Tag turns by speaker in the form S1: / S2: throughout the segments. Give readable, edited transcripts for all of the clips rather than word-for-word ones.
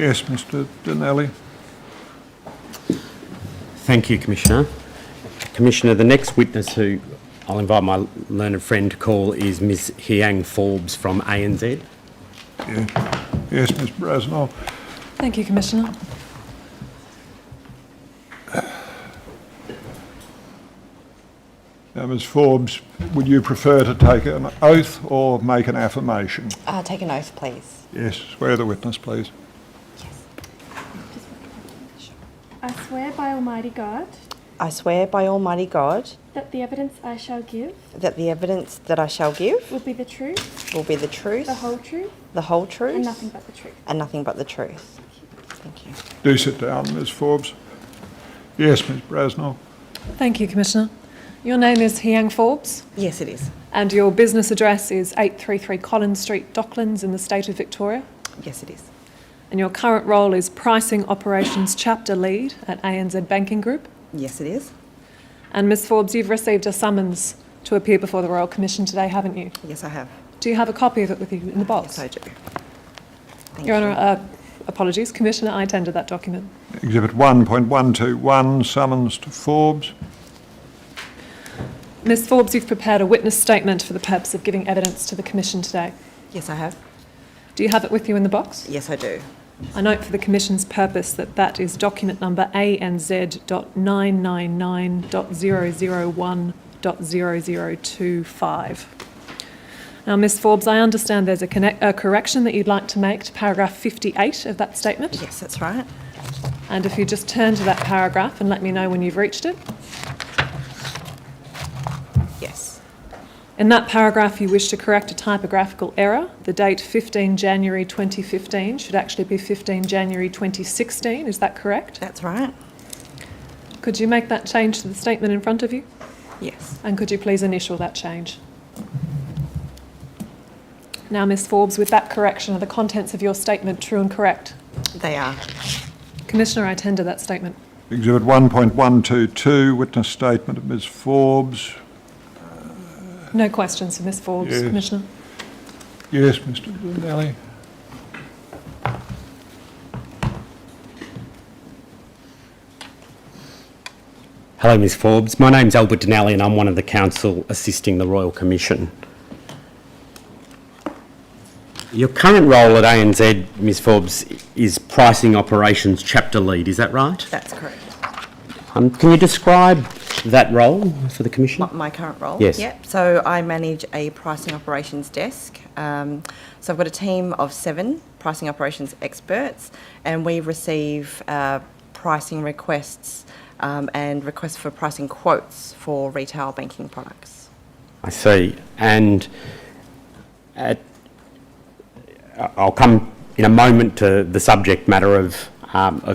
S1: Yes, Mr Donnelly.
S2: Thank you, Commissioner. Commissioner, the next witness who I'll invite my learned friend to call is Ms Heang Forbes from ANZ.
S1: Yeah. Yes, Ms Brasnell.
S3: Thank you, Commissioner.
S1: Now, Ms Forbes, would you prefer to take an oath or make an affirmation?
S4: Take an oath, please.
S1: Yes, swear the witness, please.
S5: I swear by Almighty God
S4: I swear by Almighty God
S5: that the evidence I shall give
S4: that the evidence that I shall give
S5: will be the truth,
S4: will be the truth,
S5: the whole truth,
S4: the whole truth,
S5: and nothing but the truth.
S4: and nothing but the truth. Thank you.
S1: Do sit down, Ms Forbes. Yes, Ms Brasnell.
S3: Thank you, Commissioner. Your name is Heang Forbes,
S4: Yes, it is.
S3: and your business address is 833 Collins Street, Docklands, in the state of Victoria.
S4: Yes, it is.
S3: And your current role is Pricing Operations Chapter Lead at ANZ Banking Group.
S4: Yes, it is.
S3: And Ms Forbes, you've received a summons to appear before the Royal Commission today, haven't you?
S4: Yes, I have.
S3: Do you have a copy of it with you in the box?
S4: Yes, I do. Thank
S3: Your
S4: you.
S3: Honour, apologies, Commissioner, I tendered that document.
S1: Exhibit 1.121, summons to Forbes.
S3: Ms Forbes, you've prepared a witness statement for the purpose of giving evidence to the Commission today.
S4: Yes, I have.
S3: Do you have it with you in the box?
S4: Yes, I do.
S3: I note for the Commission's purpose that that is document number ANZ.999.001.0025. Now, Ms Forbes, I understand there's a correction that you'd like to make to paragraph 58 of that statement.
S4: Yes, that's right.
S3: And if you just turn to that paragraph and let me know when you've reached it.
S4: Yes.
S3: In that paragraph, you wish to correct a typographical error. The date 15 January 2015 should actually be 15 January 2016. Is that correct?
S4: That's right.
S3: Could you make that change to the statement in front of you?
S4: Yes.
S3: And could you please initial that change? Now, Ms Forbes, with that correction, are the contents of your statement true and correct?
S4: They are.
S3: Commissioner, I tender that statement.
S1: Exhibit 1.122, witness statement of Ms Forbes.
S3: No questions for Ms Forbes,
S1: Yes.
S3: Commissioner.
S1: Yes, Mr Donnelly.
S2: Hello, Ms Forbes. My name's Albert Donnelly and I'm one of the counsel assisting the Royal Commission. Your current role at ANZ, Ms Forbes, is Pricing Operations Chapter Lead, is that right?
S4: That's correct.
S2: Can you describe that role for the Commission?
S4: My current role?
S2: Yes.
S4: Yep. So I manage a pricing operations desk. So I've got a team of 7 pricing operations experts, and we receive pricing requests and requests for pricing quotes for retail banking products.
S2: I see. And I'll come in a moment to the subject matter of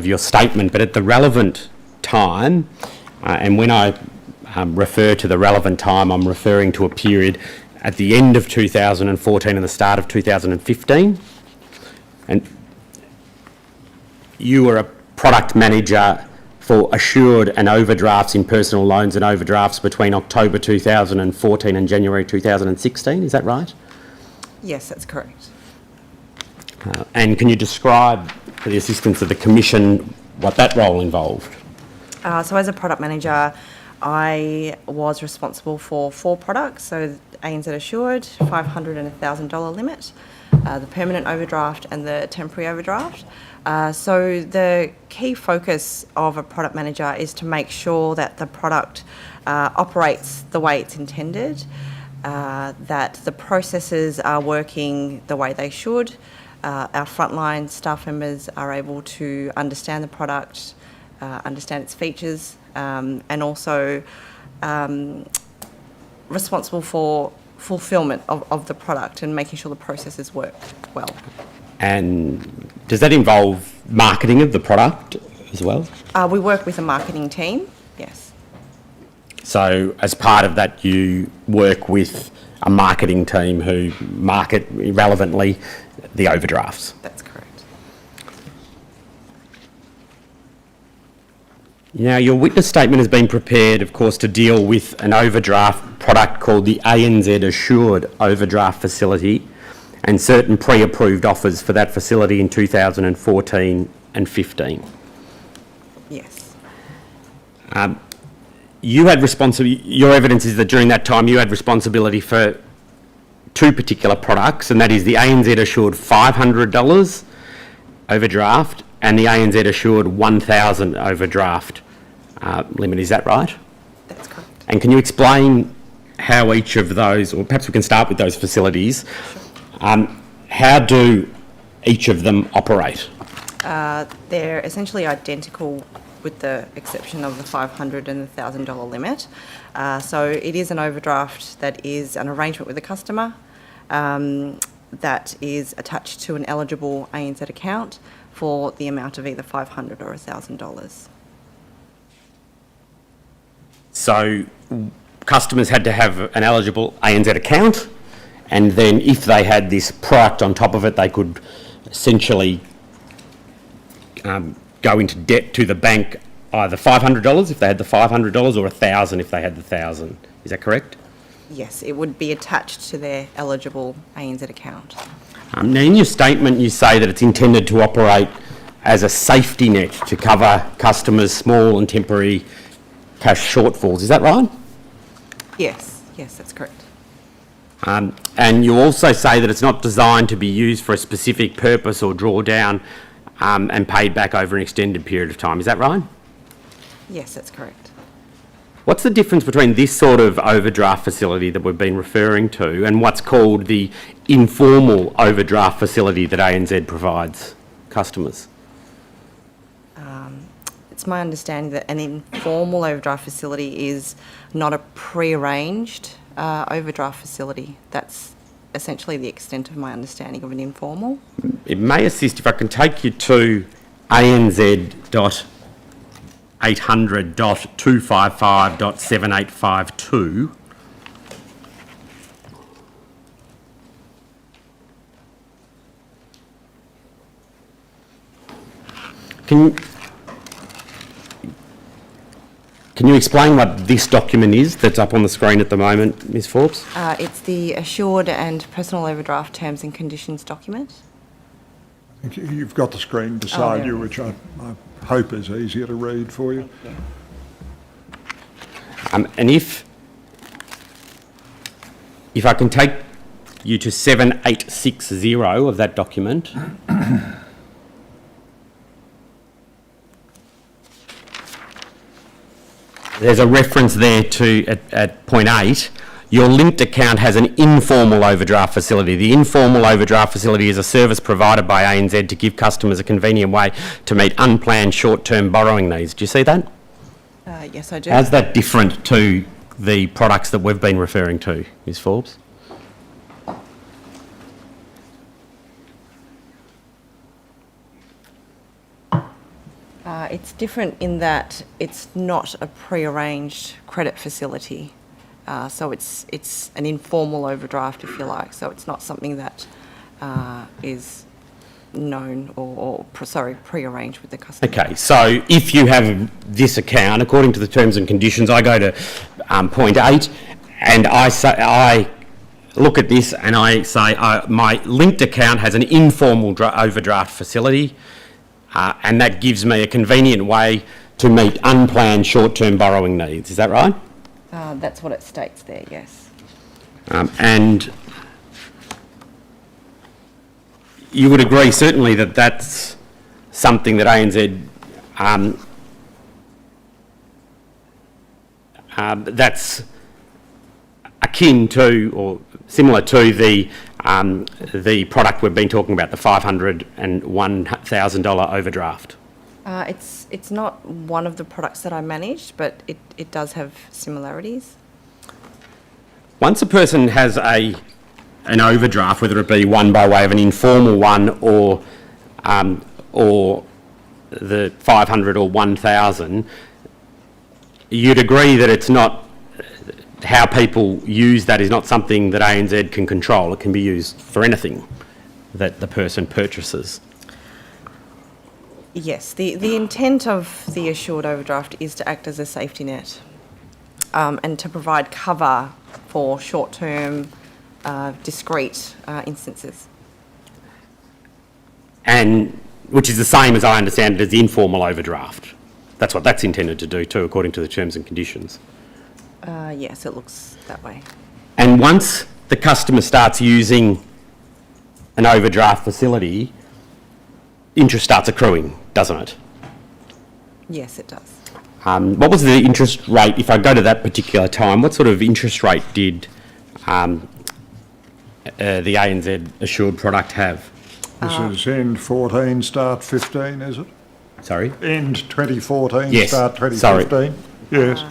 S2: your statement, but at the relevant time, and when I refer to the relevant time, I'm referring to a period at the end of 2014 and the start of 2015. And you were a product manager for assured and overdrafts in personal loans and overdrafts between October 2014 and January 2016, is that right?
S4: Yes, that's correct.
S2: And can you describe, for the assistance of the Commission, what that role involved?
S4: So as a product manager, I was responsible for 4 products, so ANZ Assured, $500 and $1,000 limit, the permanent overdraft and the temporary overdraft. So the key focus of a product manager is to make sure that the product operates the way it's intended, that the processes are working the way they should, our frontline staff members are able to understand the product, understand its features, and also responsible for fulfilment of the product and making sure the processes work well.
S2: And does that involve marketing of the product as well?
S4: We work with a marketing team, yes.
S2: So as part of that, you work with a marketing team who market relevantly the overdrafts?
S4: That's correct.
S2: Now, your witness statement has been prepared, of course, to deal with an overdraft product called the ANZ Assured Overdraft Facility, and certain pre-approved offers for that facility in 2014 and 15.
S4: Yes.
S2: You had your evidence is that during that time you had responsibility for two particular products, and that is the ANZ Assured $500 overdraft and the ANZ Assured 1,000 overdraft limit. Is that right?
S4: That's correct.
S2: And can you explain how each of those, or perhaps we can start with those facilities, how do each of them operate?
S4: They're essentially identical with the exception of the $500 and the $1,000 limit. So it is an overdraft that is an arrangement with the customer that is attached to an eligible ANZ account for the amount of either $500 or $1,000.
S2: So customers had to have an eligible ANZ account, and then if they had this product on top of it, they could essentially go into debt to the bank, either $500 if they had the $500 or $1,000 if they had the $1,000. Is that correct?
S4: Yes, it would be attached to their eligible ANZ account.
S2: Now, in your statement, you say that it's intended to operate as a safety net to cover customers' small and temporary cash shortfalls. Is that right?
S4: Yes, that's correct.
S2: And you also say that it's not designed to be used for a specific purpose or draw down and paid back over an extended period of time. Is that right?
S4: Yes, that's correct.
S2: What's the difference between this sort of overdraft facility that we've been referring to and what's called the informal overdraft facility that ANZ provides customers?
S4: It's my understanding that an informal overdraft facility is not a pre-arranged overdraft facility. That's essentially the extent of my understanding of an informal.
S2: It may assist if I can take you to ANZ.800.255.7852. Can you explain what this document is that's up on the screen at the moment, Ms Forbes?
S4: It's the Assured and Personal Overdraft Terms and Conditions document.
S1: I think you've got the screen beside you, which I hope is easier to read for you.
S2: And if I can take you to 7860 of that document. There's a reference there to, at point 8, your linked account has an informal overdraft facility. The informal overdraft facility is a service provided by ANZ to give customers a convenient way to meet unplanned short-term borrowing needs. Do you see that?
S4: Yes, I do.
S2: How's that different to the products that we've been referring to, Ms Forbes?
S4: It's different in that it's not a pre-arranged credit facility. So it's an informal overdraft, if you like. So it's not something that is known or pre-arranged with the customer.
S2: Okay, so if you have this account, according to the terms and conditions, I go to point 8 and I look at this and I say my linked account has an informal overdraft facility and that gives me a convenient way to meet unplanned short-term borrowing needs. Is that right?
S4: That's what it states there, yes.
S2: And you would agree certainly that that's something that ANZ, that's akin to or similar to the product we've been talking about, the $500 and $1,000 overdraft.
S4: It's not one of the products that I managed, but it does have similarities.
S2: Once a person has an overdraft, whether it be one by way of an informal one or the 500 or 1,000, you'd agree that it's not, how people use that is not something that ANZ can control. It can be used for anything that the person purchases.
S4: Yes, the intent of the assured overdraft is to act as a safety net and to provide cover for short-term, discrete instances.
S2: and which is the same, as I understand it, as the informal overdraft. That's what that's intended to do too, according to the terms and conditions.
S4: Yes, it looks that way.
S2: And once the customer starts using an overdraft facility, interest starts accruing, doesn't it?
S4: Yes, it does.
S2: What was the interest rate, if I go to that particular time, what sort of interest rate did the ANZ assured product have?
S1: This is end 14, start 15, is it?
S2: Sorry?
S1: End 2014,
S2: Yes,
S1: start
S2: sorry.
S1: 2015? Yes.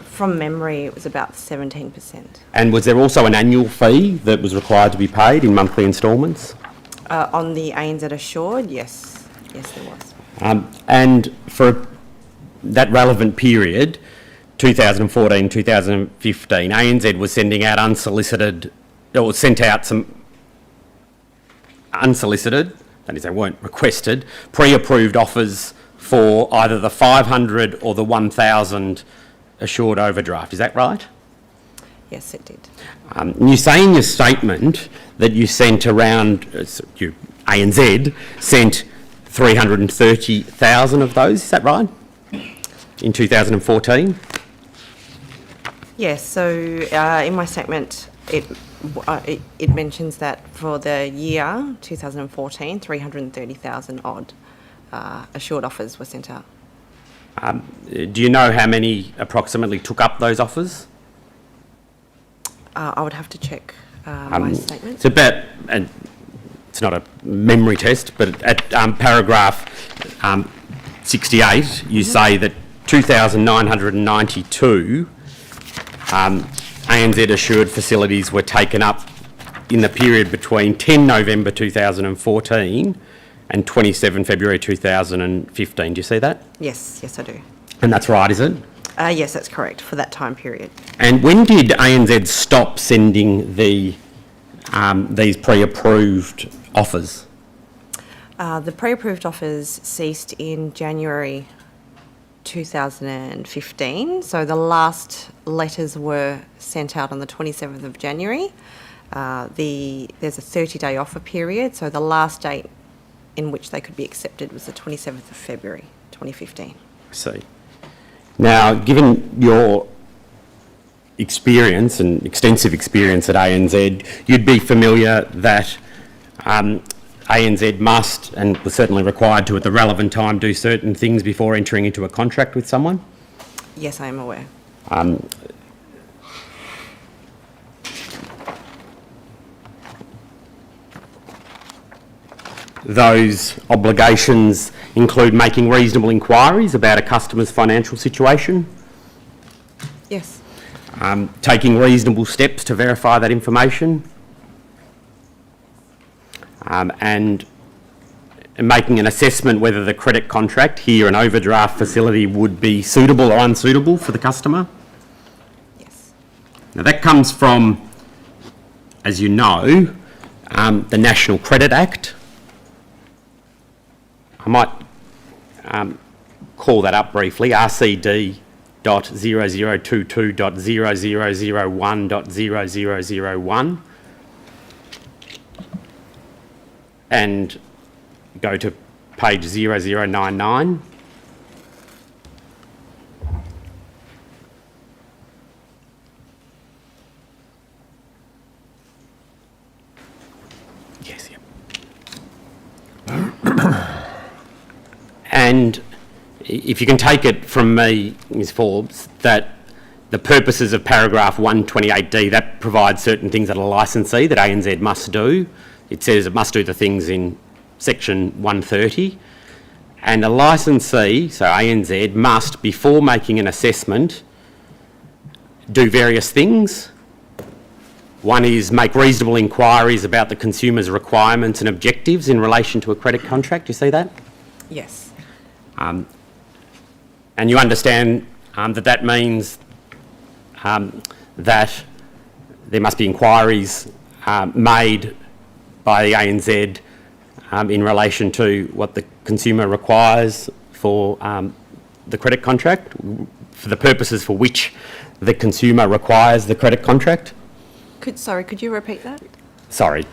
S4: From memory, it was about 17%.
S2: And was there also an annual fee that was required to be paid in monthly instalments?
S4: On the ANZ Assured, yes. Yes, there was.
S2: And for that relevant period, 2014, 2015, ANZ was sending out unsolicited, or sent out some unsolicited, that is, they weren't requested, pre-approved offers for either the 500 or the 1,000 assured overdraft. Is that right?
S4: Yes, it did.
S2: And you say in your statement that you sent around, ANZ sent 330,000 of those, is that right? In 2014?
S4: Yes, so in my statement, it mentions that for the year 2014, 330,000 odd assured offers were sent out.
S2: Do you know how many approximately took up those offers?
S4: I would have to check my statement.
S2: It's about, and it's not a memory test, but at paragraph 68, you say that 2,992 ANZ assured facilities were taken up in the period between 10 November 2014 and 27 February 2015. Do you see that?
S4: Yes, I do.
S2: And that's right, is it?
S4: Yes, that's correct, for that time period.
S2: And when did ANZ stop sending these pre-approved offers?
S4: The pre-approved offers ceased in January 2015. So the last letters were sent out on the 27th of January. There's a 30-day offer period, so the last date in which they could be accepted was the 27th of February 2015.
S2: I see. Now, given your experience and extensive experience at ANZ, you'd be familiar that ANZ must, and was certainly required to at the relevant time, do certain things before entering into a contract with someone?
S4: Yes, I am aware.
S2: Those obligations include making reasonable inquiries about a customer's financial situation,
S4: Yes.
S2: taking reasonable steps to verify that information, and making an assessment whether the credit contract, here an overdraft facility, would be suitable or unsuitable for the customer.
S4: Yes.
S2: Now that comes from, as you know, the National Credit Act. I might call that up briefly, RCD.0022.0001.0001, and go to page 0099. Yes, yep. And if you can take it from me, Ms Forbes, that the purposes of paragraph 128D, that provides certain things that a licensee, that ANZ must do. It says it must do the things in section 130. And a licensee, so ANZ, must, before making an assessment, do various things. One is make reasonable inquiries about the consumer's requirements and objectives in relation to a credit contract. Do you see that?
S4: Yes.
S2: And you understand that means that there must be inquiries made by the ANZ in relation to what the consumer requires for the credit contract, for the purposes for which the consumer requires the credit contract.
S4: Could you repeat that?
S2: Sorry.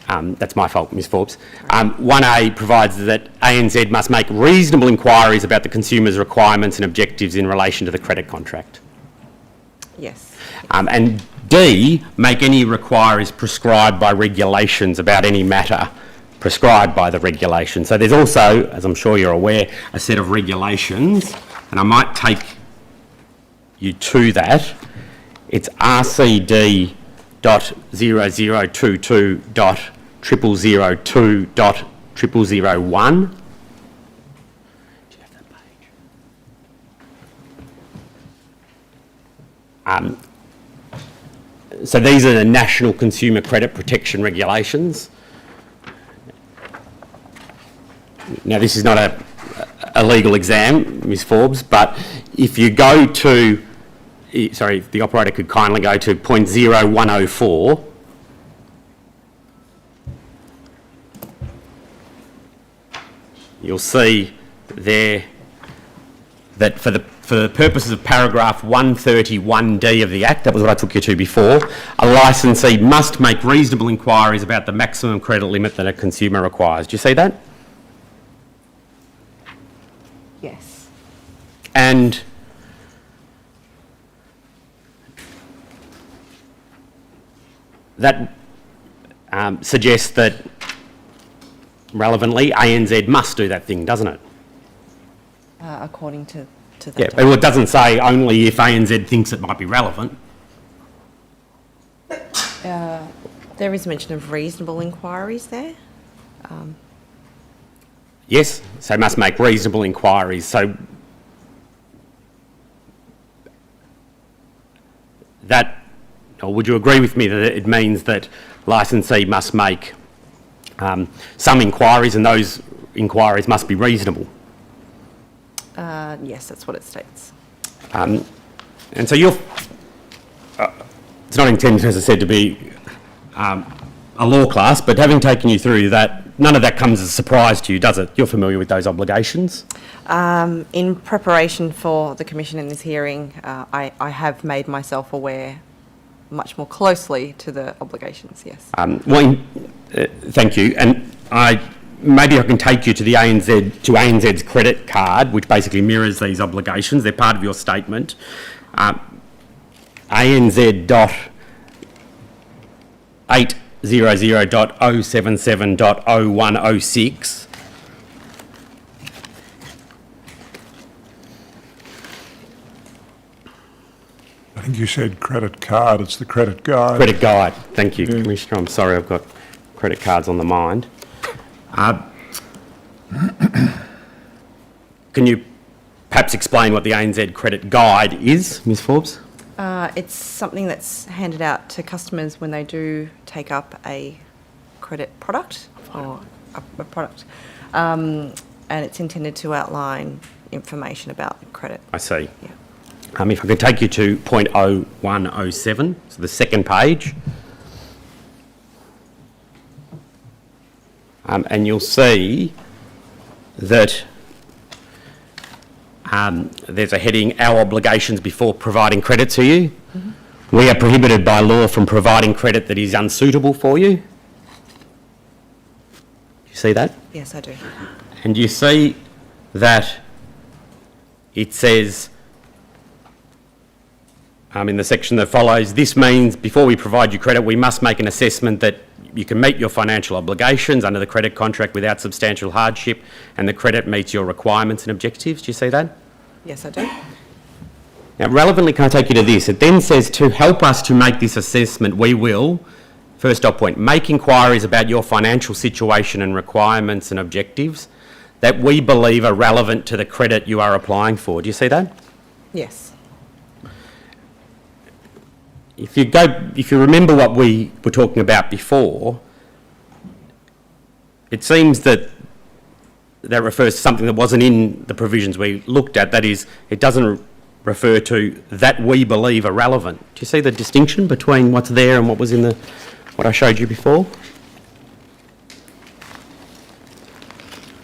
S2: That's my fault, Ms Forbes. 1A provides that ANZ must make reasonable inquiries about the consumer's requirements and objectives in relation to the credit contract.
S4: Yes.
S2: And D, make any inquiries prescribed by regulations about any matter prescribed by the regulation. So there's also, as I'm sure you're aware, a set of regulations, and I might take you to that. It's RCD.0022.0002.0001. So these are the National Consumer Credit Protection Regulations. Now, this is not a legal exam, Ms Forbes, but if you go to, sorry, if the operator could kindly go to point 0104, you'll see there that for the purposes of paragraph 131D of the Act, that was what I took you to before, a licensee must make reasonable inquiries about the maximum credit limit that a consumer requires. Do you see that?
S4: Yes.
S2: And that suggests that, relevantly, ANZ must do that thing, doesn't it?
S4: According to that.
S2: Yeah, well, it doesn't say only if ANZ thinks it might be relevant.
S4: There is mention of reasonable inquiries there.
S2: Yes, so must make reasonable inquiries. So that, or would you agree with me that it means that licensee must make some inquiries and those inquiries must be reasonable?
S4: Yes, that's what it states.
S2: And so you're, it's not intended, as I said, to be a law class, but having taken you through that, none of that comes as a surprise to you, does it? You're familiar with those obligations?
S4: In preparation for the Commission in this hearing, I have made myself aware much more closely to the obligations, yes.
S2: Thank you. And maybe I can take you to the ANZ's credit card, which basically mirrors these obligations. They're part of your statement. ANZ.800.077.0106.
S1: I think you said credit card, it's the credit guide.
S2: Credit guide. Thank you, Commissioner. I'm sorry, I've got credit cards on the mind. Can you perhaps explain what the ANZ credit guide is, Ms Forbes?
S4: It's something that's handed out to customers when they do take up a credit product or a product, and it's intended to outline information about credit.
S2: I see.
S4: Yeah.
S2: If I could take you to point 0107, so the second page. And you'll see that there's a heading, our obligations before providing credit to you. Mm-hmm. We are prohibited by law from providing credit that is unsuitable for you. Do you see that?
S4: Yes, I do.
S2: And you see that it says, in the section that follows, this means before we provide you credit, we must make an assessment that you can meet your financial obligations under the credit contract without substantial hardship and the credit meets your requirements and objectives. Do you see that?
S4: Yes, I do.
S2: Now, relevantly, can I take you to this? It then says to help us to make this assessment, we will, first dot point, make inquiries about your financial situation and requirements and objectives that we believe are relevant to the credit you are applying for. Do you see that?
S4: Yes.
S2: If you remember what we were talking about before, it seems that refers to something that wasn't in the provisions we looked at. That is, it doesn't refer to that we believe are relevant. Do you see the distinction between what's there and what was in what I showed you before?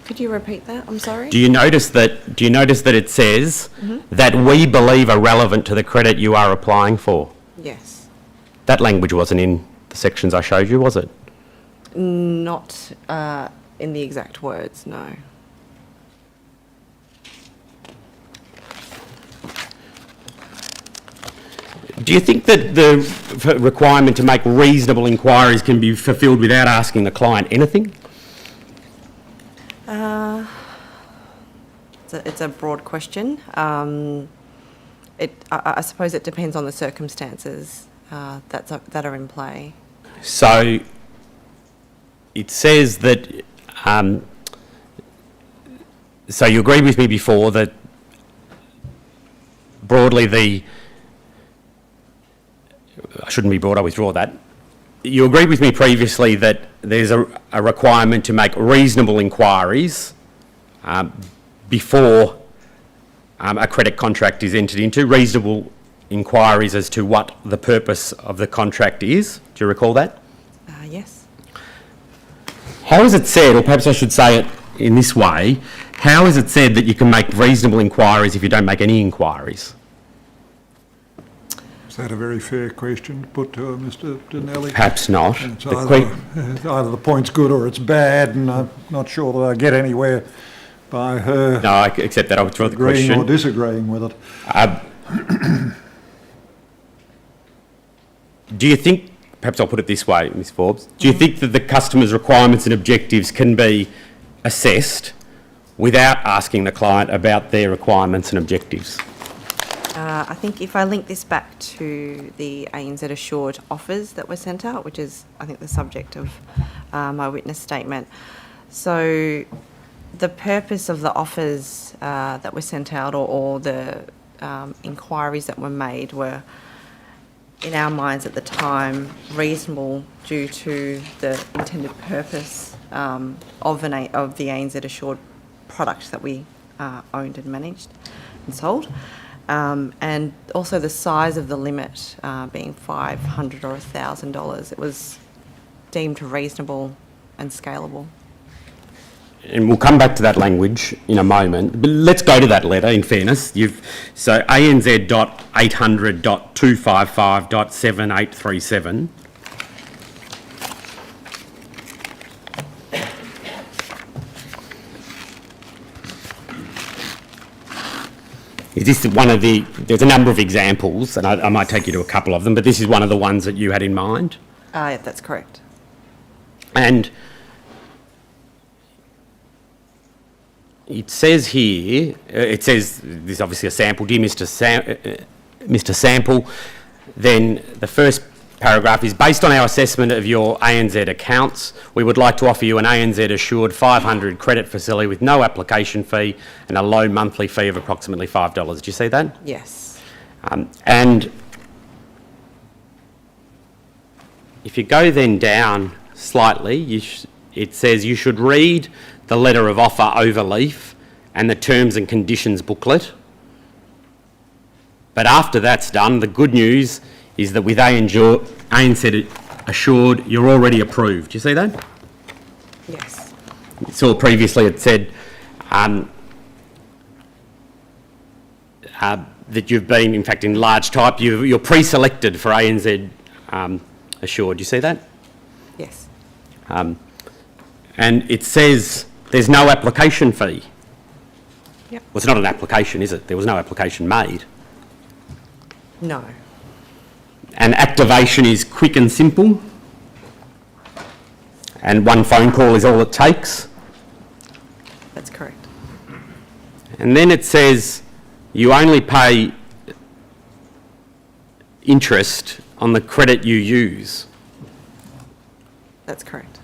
S4: Could you repeat that? I'm sorry.
S2: Do you notice that it says that we believe are relevant to the credit you are applying for?
S4: Yes.
S2: That language wasn't in the sections I showed you, was it?
S4: Not in the exact words, no.
S2: Do you think that the requirement to make reasonable inquiries can be fulfilled without asking the client anything?
S4: It's a broad question. I suppose it depends on the circumstances that are in play.
S2: So it says that, so you agreed with me before that broadly I shouldn't be broad, I withdraw that. You agreed with me previously that there's a requirement to make reasonable inquiries before a credit contract is entered into, reasonable inquiries as to what the purpose of the contract is. Do you recall that?
S4: Yes.
S2: How is it said, or perhaps I should say it in this way, how is it said that you can make reasonable inquiries if you don't make any inquiries?
S1: Is that a very fair question to put to Mr. Dinelli?
S2: Perhaps not.
S1: It's
S2: The
S1: either the point's good or it's bad, and I'm not sure that I get anywhere by her
S2: No, I accept that. I'll withdraw the
S1: agreeing or
S2: question.
S1: disagreeing with it.
S2: Do you think, perhaps I'll put it this way, Ms Forbes, do you think that the customer's requirements and objectives can be assessed without asking the client about their requirements and objectives?
S4: I think if I link this back to the ANZ Assured offers that were sent out, which is, I think, the subject of my witness statement. So the purpose of the offers that were sent out or the inquiries that were made were, in our minds at the time, reasonable due to the intended purpose of the ANZ Assured product that we owned and managed and sold. And also the size of the limit being $500 or $1,000. It was deemed reasonable and scalable.
S2: And we'll come back to that language in a moment. But let's go to that letter, in fairness. So ANZ.800.255.7837. Is this one of the... There's a number of examples, and I might take you to a couple of them, but this is one of the ones that you had in mind.
S4: Yeah, that's correct.
S2: And it says here, this is obviously a sample, dear Mr. Sample, then the first paragraph is, based on our assessment of your ANZ accounts, we would like to offer you an ANZ assured 500 credit facility with no application fee and a low monthly fee of approximately $5. Do you see that?
S4: Yes.
S2: And if you go then down slightly, it says you should read the letter of offer overleaf and the terms and conditions booklet. But after that's done, the good news is that with ANZ Assured, you're already approved. Do you see that?
S4: Yes.
S2: You saw previously it said that you've been, in fact, in large type, you're pre-selected for ANZ Assured. Do you see that?
S4: Yes.
S2: And it says there's no application fee.
S4: Yep.
S2: Well, it's not an application, is it? There was no application made.
S4: No.
S2: And activation is quick and simple. And one phone call is all it takes.
S4: That's correct.
S2: And then it says you only pay interest on the credit you use.
S4: That's correct.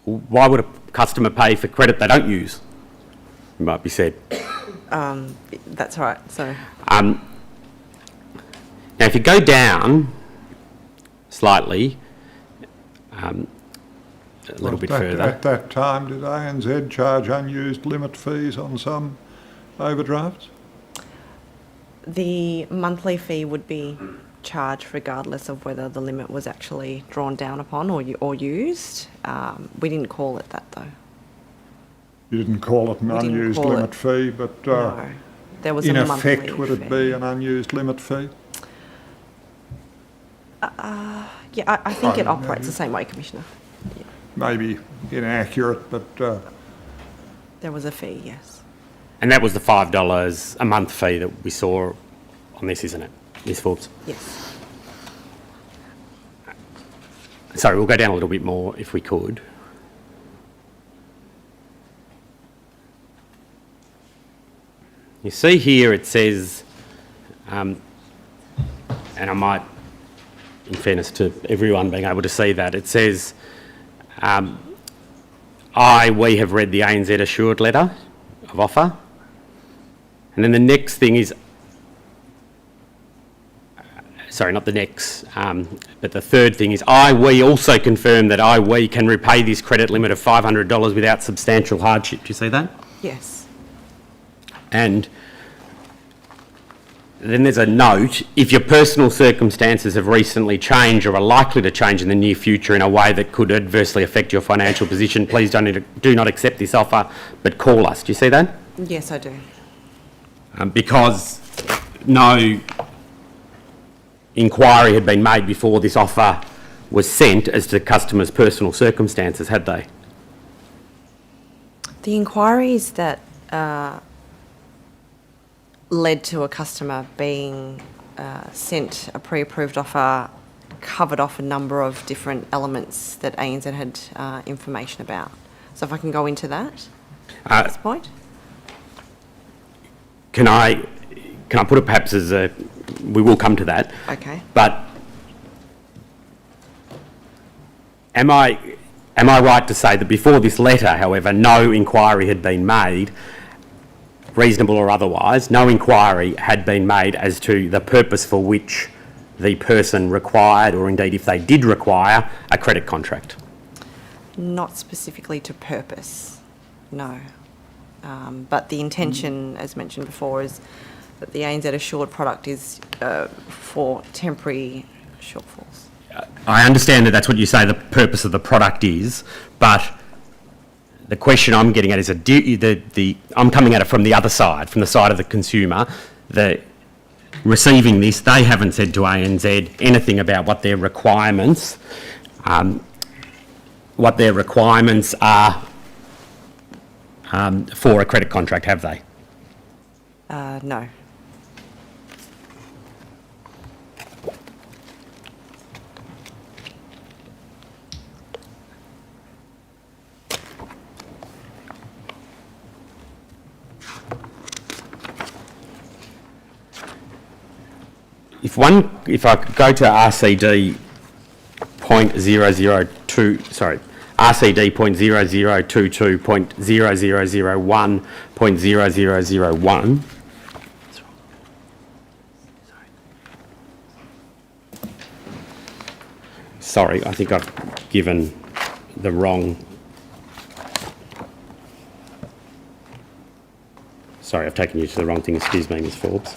S2: Why would a customer pay for credit they don't use? It might be said.
S4: That's right. So.
S2: Now, if you go down slightly, a little bit further.
S1: At that time, did ANZ charge unused limit fees on some overdrafts?
S4: The monthly fee would be charged regardless of whether the limit was actually drawn down upon or used. We didn't call it that though.
S1: You didn't call it an
S4: We didn't
S1: unused
S4: call
S1: limit
S4: it-
S1: fee, but
S4: No, there was
S1: in
S4: a monthly
S1: effect, would it
S4: fee.
S1: be an unused limit fee?
S4: Yeah, I think it
S1: Oh,
S4: operates
S1: yeah.
S4: the same way, Commissioner.
S1: Maybe inaccurate, but
S4: There was a fee, yes.
S2: And that was the $5 a month fee that we saw on this, isn't it, Ms Forbes?
S4: Yes.
S2: Sorry, we'll go down a little bit more if we could. You see here it says, and I might, in fairness to everyone being able to see that, it says, we have read the ANZ assured letter of offer. And then the next thing is, sorry, not the next, but the third thing is, we also confirm that we can repay this credit limit of $500 without substantial hardship. Do you see that?
S4: Yes.
S2: And then there's a note, if your personal circumstances have recently changed or are likely to change in the near future in a way that could adversely affect your financial position, please do not accept this offer, but call us. Do you see that?
S4: Yes, I do.
S2: Because no inquiry had been made before this offer was sent as to customers' personal circumstances, had they?
S4: The inquiries that led to a customer being sent a pre-approved offer covered off a number of different elements that ANZ had information about. So if I can go into that at this point.
S2: Can I put it perhaps as we will come to that.
S4: Okay.
S2: But am I right to say that before this letter, however, no inquiry had been made, reasonable or otherwise, no inquiry had been made as to the purpose for which the person required, or indeed if they did require, a credit contract?
S4: Not specifically to purpose, no. But the intention, as mentioned before, is that the ANZ assured product is for temporary shortfalls.
S2: I understand that that's what you say the purpose of the product is, but the question I'm getting at is I'm coming at it from the other side, from the side of the consumer. Receiving this, they haven't said to ANZ anything about what their requirements are for a credit contract, have they?
S4: No.
S2: If I could go to RCD RCD.0022.0001.0001. Sorry, I think I've given the wrong. Sorry, I've taken you to the wrong thing. Excuse me, Ms Forbes.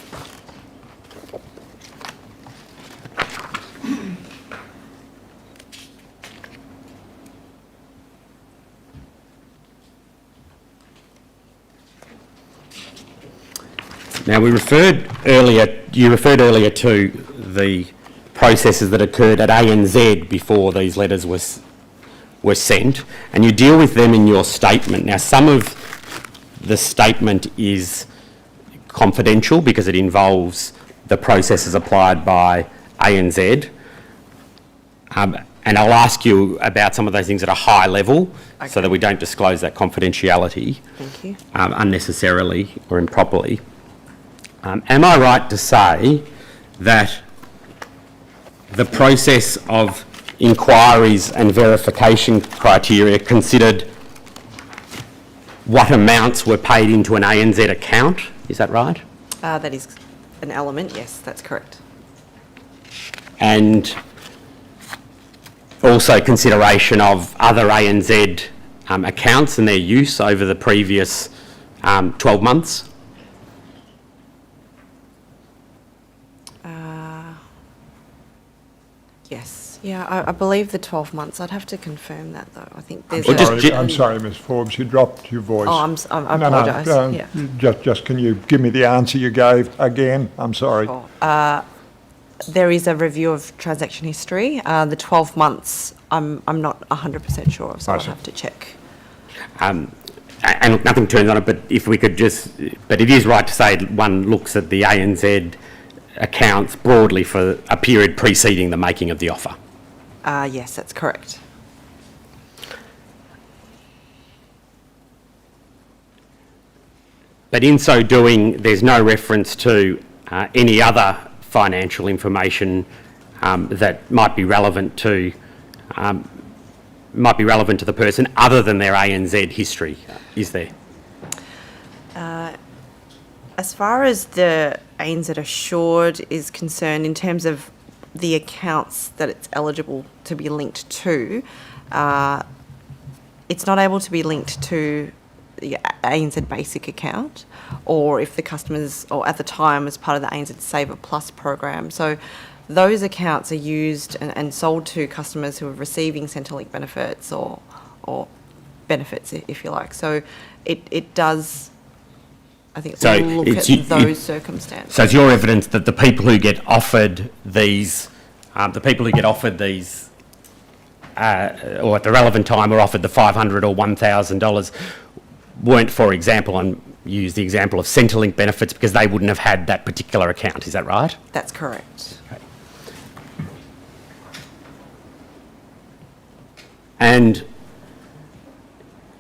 S2: Now, you referred earlier to the processes that occurred at ANZ before these letters were sent, and you deal with them in your statement. Now, some of the statement is confidential because it involves the processes applied by ANZ, and I'll ask you about some of those things at a high level so that we don't disclose that confidentiality unnecessarily or improperly. Am I right to say that the process of inquiries and verification criteria considered what amounts were paid into an ANZ account? Is that right?
S4: That is an element, yes, that's correct.
S2: And also consideration of other ANZ accounts and their use over the previous 12 months?
S4: Yes, yeah, I believe the 12 months. I'd have to confirm that though. I think there's.
S1: I'm sorry, Ms Forbes, you dropped your voice.
S4: Oh, I apologise. Yeah.
S1: Just can you give me the answer you gave again? I'm sorry.
S4: Sure. There is a review of transaction history. The 12 months, I'm not 100% sure of, so I'll have to check.
S2: And look, nothing turns on it, but if we could but it is right to say one looks at the ANZ accounts broadly for a period preceding the making of the offer.
S4: Yes, that's correct.
S2: But in so doing, there's no reference to any other financial information that might be relevant to the person other than their ANZ history, is there?
S4: As far as the ANZ Assured is concerned, in terms of the accounts that it's eligible to be linked to, it's not able to be linked to the ANZ Basic account, or if the customers, or at the time as part of the ANZ Saver Plus program. So those accounts are used and sold to customers who are receiving Centrelink benefits or benefits, if you like. So it does, I think,
S2: So
S4: look
S2: it's
S4: at those circumstances.
S2: So it's your evidence that the people who get offered these, or at the relevant time were offered the $500 or $1,000 weren't, for example, and use the example of Centrelink benefits because they wouldn't have had that particular account. Is that right?
S4: That's correct.
S2: Okay. And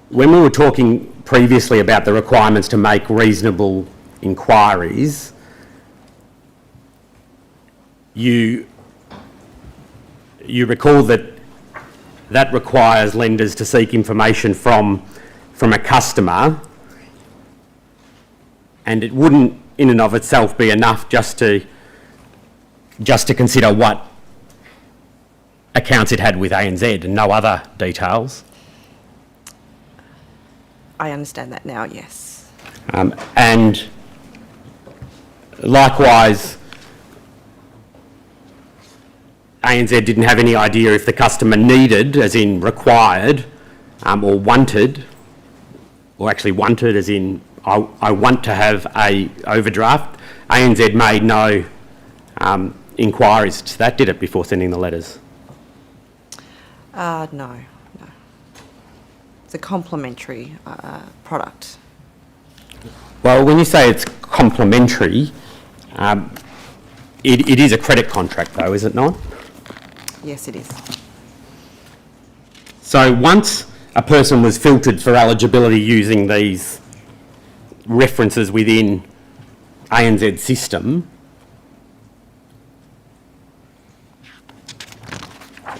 S2: when we were talking previously about the requirements to make reasonable inquiries, you recall that requires lenders to seek information from a customer, and it wouldn't in and of itself be enough just to consider what accounts it had with ANZ and no other details.
S4: I understand that now, yes.
S2: And likewise, ANZ didn't have any idea if the customer needed, as in required, or wanted, or actually wanted, as in I want to have a overdraft. ANZ made no inquiries to that, did it, before sending the letters?
S4: No. It's a complementary product.
S2: Well, when you say it's complementary, it is a credit contract though, is it not?
S4: Yes, it is.
S2: So once a person was filtered for eligibility using these references within ANZ's system,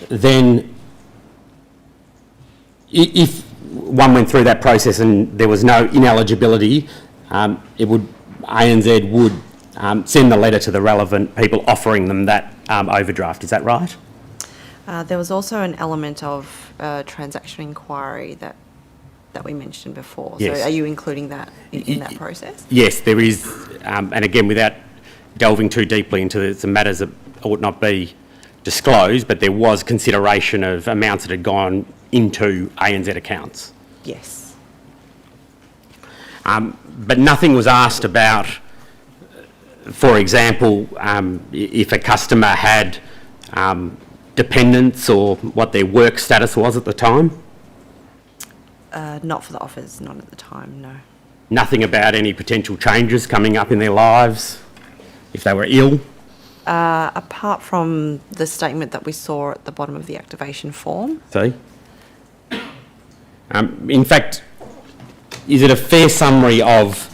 S2: then if one went through that process and there was no ineligibility, ANZ would send the letter to the relevant people offering them that overdraft. Is that right?
S4: There was also an element of transaction inquiry that we mentioned before.
S2: Yes.
S4: So are you including that in that process?
S2: Yes, there is, and again, without delving too deeply into some matters that ought not be disclosed, but there was consideration of amounts that had gone into ANZ accounts.
S4: Yes.
S2: But nothing was asked about, for example, if a customer had dependents or what their work status was at the time?
S4: Not for the offers, not at the time, no.
S2: Nothing about any potential changes coming up in their lives, if they were ill?
S4: Apart from the statement that we saw at the bottom of the activation form.
S2: See? In fact, is it a fair summary of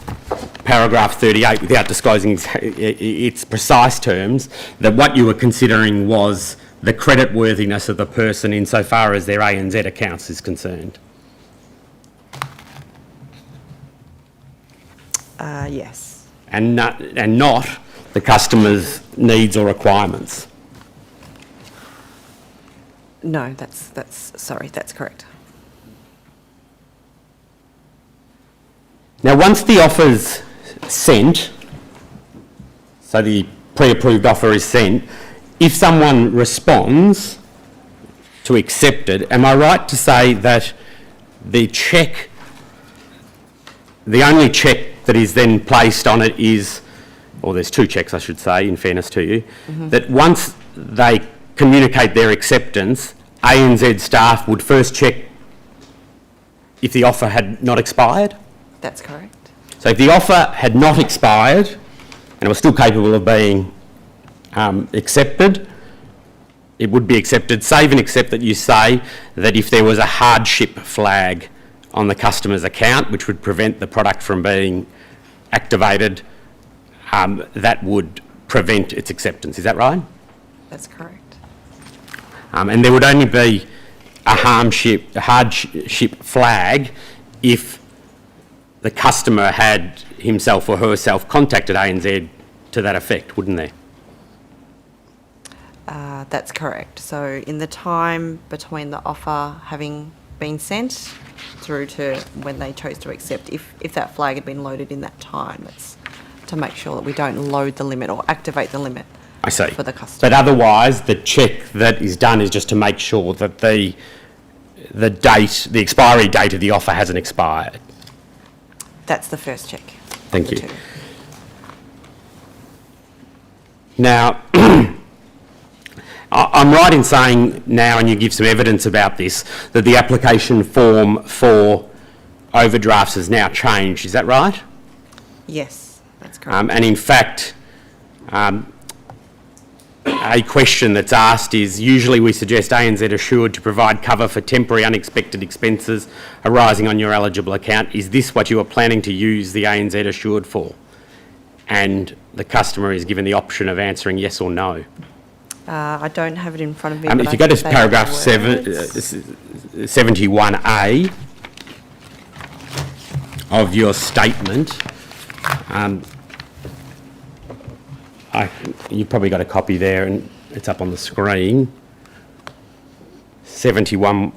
S2: paragraph 38, without disclosing its precise terms, that what you were considering was the creditworthiness of the person insofar as their ANZ accounts is concerned?
S4: Yes.
S2: And not the customer's needs or requirements?
S4: No, that's correct.
S2: Now, once the offer's sent, so the pre-approved offer is sent, if someone responds to accept it, am I right to say that the only check that is then placed on it is or there's two checks I should say, in fairness to you, that once they communicate their acceptance, ANZ staff would first check if the offer had not expired?
S4: That's correct.
S2: So if the offer had not expired and it was still capable of being accepted, it would be accepted, save and except that you say that if there was a hardship flag on the customer's account which would prevent the product from being activated, that would prevent its acceptance. Is that right?
S4: That's correct.
S2: And there would only be a hardship flag if the customer had himself or herself contacted ANZ to that effect, wouldn't there?
S4: That's correct. So in the time between the offer having been sent through to when they chose to accept, if that flag had been loaded in that time, it's to make sure that we don't load the limit or activate the limit.
S2: I see.
S4: For the customer.
S2: But otherwise, the check that is done is just to make sure that the expiry date of the offer hasn't expired.
S4: That's the first check.
S2: Thank
S4: The
S2: you.
S4: two.
S2: Now, I'm right in saying now, and you give some evidence about this, that the application form for overdrafts has now changed. Is that right?
S4: Yes, that's correct.
S2: And in fact, a question that's asked is, usually we suggest ANZ Assured to provide cover for temporary unexpected expenses arising on your eligible account. Is this what you are planning to use the ANZ Assured for? And the customer is given the option of answering yes or no.
S4: I don't have it in front of me. but
S2: If
S4: I
S2: you go to
S4: think they have
S2: paragraph
S4: words.
S2: 71A of your statement, you've probably got a copy there and it's up on the screen. 71.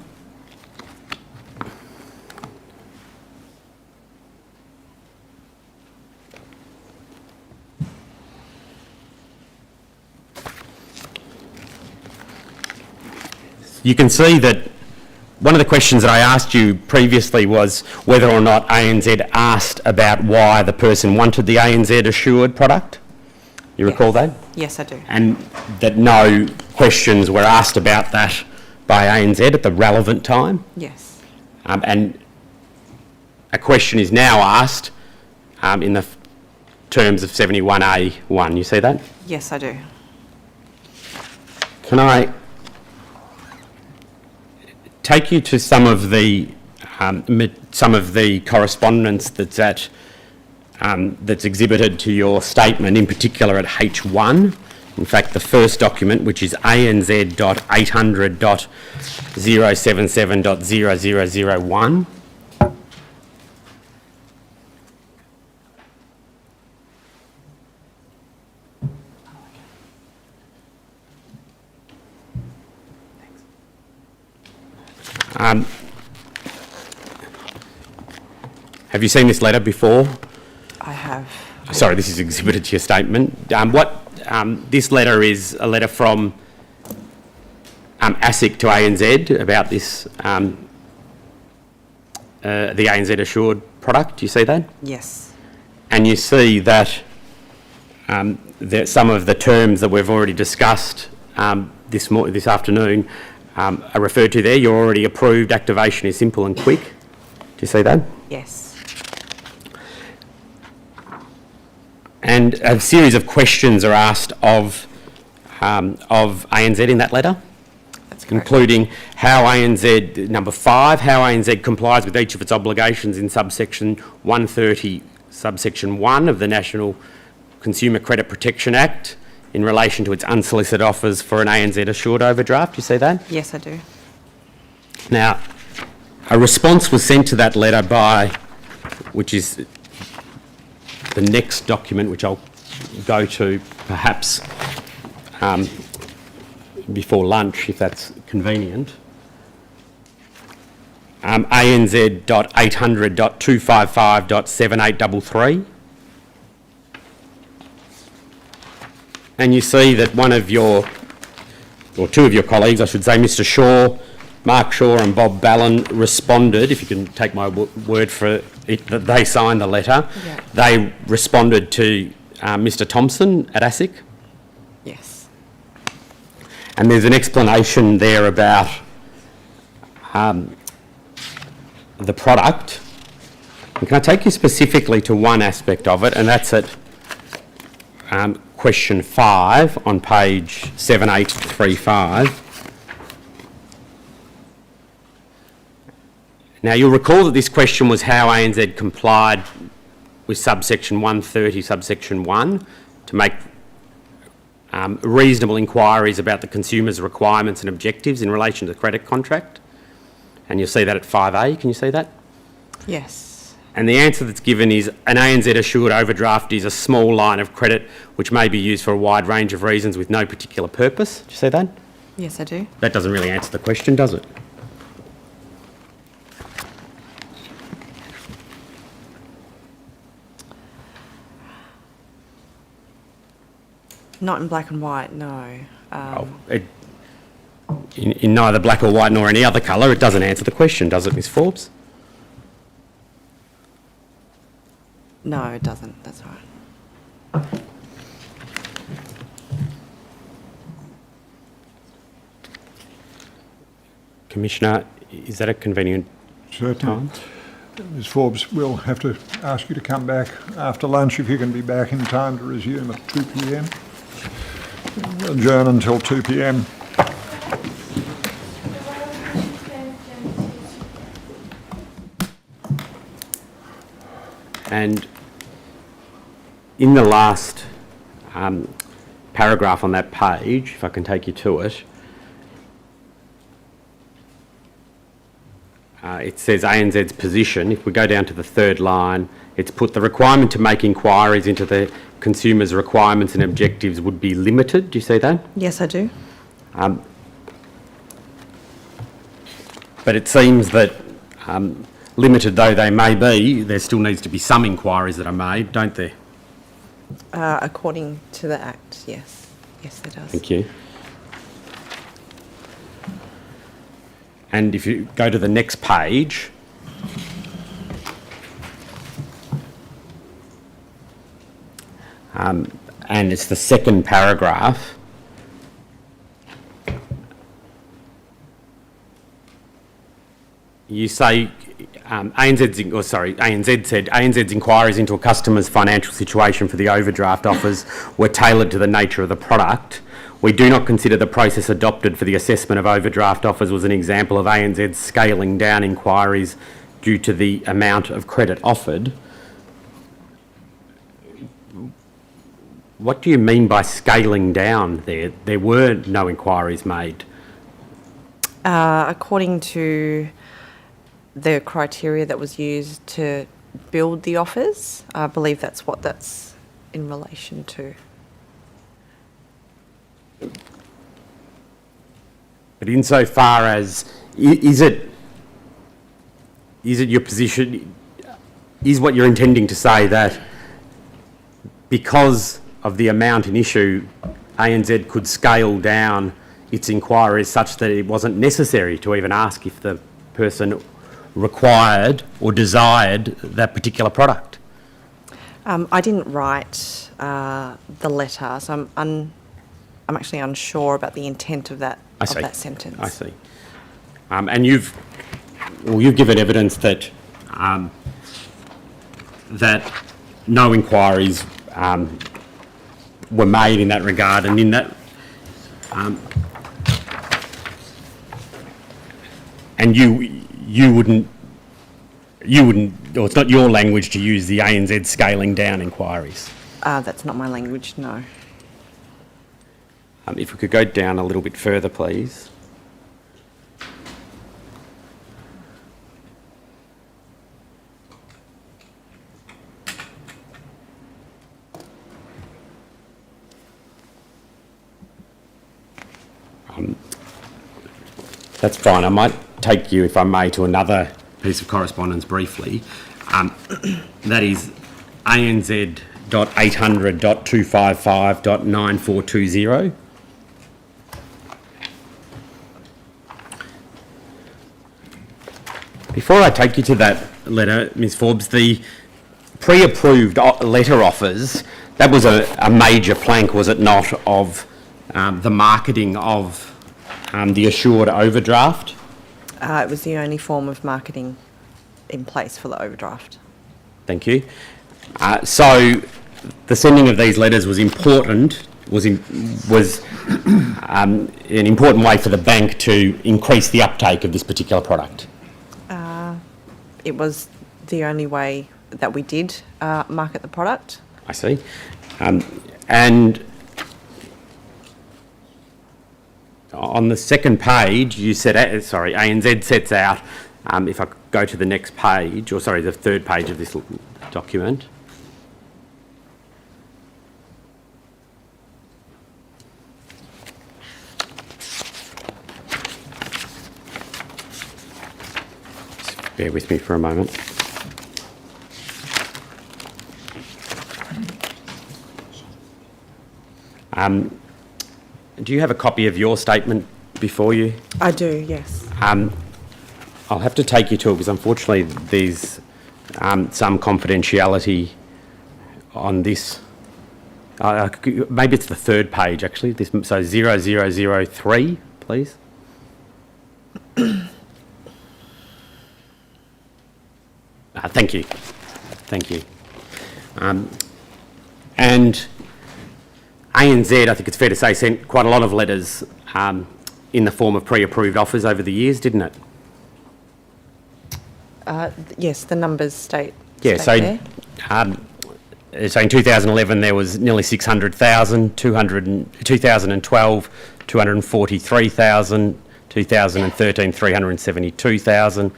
S2: You can see that one of the questions that I asked you previously was whether or not ANZ asked about why the person wanted the ANZ Assured product. You recall that?
S4: Yes, I do.
S2: And that no questions were asked about that by ANZ at the relevant time.
S4: Yes.
S2: And a question is now asked in the terms of 71A1. You see that?
S4: Yes, I do.
S2: Can I take you to some of the correspondence that's that's exhibited to your statement, in particular at H1. In fact, the first document, which is ANZ.800.077.0001. Have you seen this letter before?
S4: I have.
S2: Sorry, this is exhibited to your statement. This letter is a letter from ASIC to ANZ about this, the ANZ Assured product. Do you see that?
S4: Yes.
S2: And you see that some of the terms that we've already discussed this afternoon are referred to there. Your already approved activation is simple and quick. Do you see that?
S4: Yes.
S2: And a series of questions are asked of ANZ in that letter,
S4: That's correct.
S2: including how ANZ, number 5, how ANZ complies with each of its obligations in subsection 130, subsection 1 of the National Consumer Credit Protection Act in relation to its unsolicited offers for an ANZ Assured overdraft. You see that?
S4: Yes, I do.
S2: Now, a response was sent to that letter which is the next document, which I'll go to perhaps before lunch, if that's convenient. ANZ.800.255.7833. And you see that one of your, or two of your colleagues, I should say, Mr. Shaw, Mark Shaw and Bob Ballon responded, if you can take my word for it, that they signed the letter.
S4: Yeah.
S2: They responded to Mr Thompson at ASIC.
S4: Yes.
S2: And there's an explanation there about the product. And can I take you specifically to one aspect of it, and that's at question 5 on page 7835. Now, you'll recall that this question was how ANZ complied with subsection 130, subsection 1, to make reasonable inquiries about the consumer's requirements and objectives in relation to the credit contract. And you'll see that at 5A. Can you see that?
S4: Yes.
S2: And the answer that's given is an ANZ assured overdraft is a small line of credit which may be used for a wide range of reasons with no particular purpose. Do you see that?
S4: Yes, I do.
S2: That doesn't really answer the question, does it?
S4: Not in black and white, no.
S2: In neither black or white nor any other colour, it doesn't answer the question, does it, Ms Forbes?
S4: No, it doesn't. That's right.
S2: Commissioner, is that a convenient
S1: Certainly.
S2: time?
S1: Ms Forbes, we'll have to ask you to come back after lunch if you can be back in time to resume at 2 p.m. Adjourn until 2 p.m.
S2: And in the last paragraph on that page, if I can take you to it, it says ANZ's position. If we go down to the third line, it's put the requirement to make inquiries into the consumer's requirements and objectives would be limited. Do you see that?
S4: Yes, I do.
S2: But it seems that limited though they may be, there still needs to be some inquiries that are made, don't there?
S4: According to the Act, yes. Yes, there does.
S2: Thank you. And if you go to the next page, and it's the second paragraph, you say ANZ said ANZ's inquiries into a customer's financial situation for the overdraft offers were tailored to the nature of the product. We do not consider the process adopted for the assessment of overdraft offers was an example of ANZ scaling down inquiries due to the amount of credit offered. What do you mean by scaling down there? There were no inquiries made.
S4: According to the criteria that was used to build the offers, I believe that's what that's in relation to.
S2: But insofar as, is it your position, is what you're intending to say that because of the amount in issue, ANZ could scale down its inquiries such that it wasn't necessary to even ask if the person required or desired that particular product?
S4: I didn't write the letter, so I'm actually unsure about the intent of that sentence.
S2: I see. And you've given evidence that that no inquiries were made in that regard, and in that, and you wouldn't, or it's not your language to use the ANZ scaling down inquiries.
S4: That's not my language, no.
S2: If we could go down a little bit further, please. That's fine. I might take you, if I may, to another piece of correspondence briefly. That is ANZ.800.255.9420. Before I take you to that letter, Ms Forbes, the pre-approved letter offers That was a major plank, was it not, of the marketing of the assured overdraft?
S4: It was the only form of marketing in place for the overdraft.
S2: Thank you. So the sending of these letters was important, was an important way for the bank to increase the uptake of this particular product.
S4: It was the only way that we did market the product.
S2: I see. And on the second page, you said, ANZ sets out, if I go to the next page, or sorry, the third page of this document. Just bear with me for a moment. Do you have a copy of your statement before you?
S4: I do, yes.
S2: I'll have to take you to it because unfortunately there's some confidentiality on this. Maybe it's the third page actually. So 0003, please. Thank you. Thank you. And ANZ, I think it's fair to say, sent quite a lot of letters in the form of pre-approved offers over the years, didn't it?
S4: Yes, the numbers state.
S2: Yeah,
S4: state
S2: so, so in 2011 there was nearly 600,000, 2012 243,000, 2013 372,000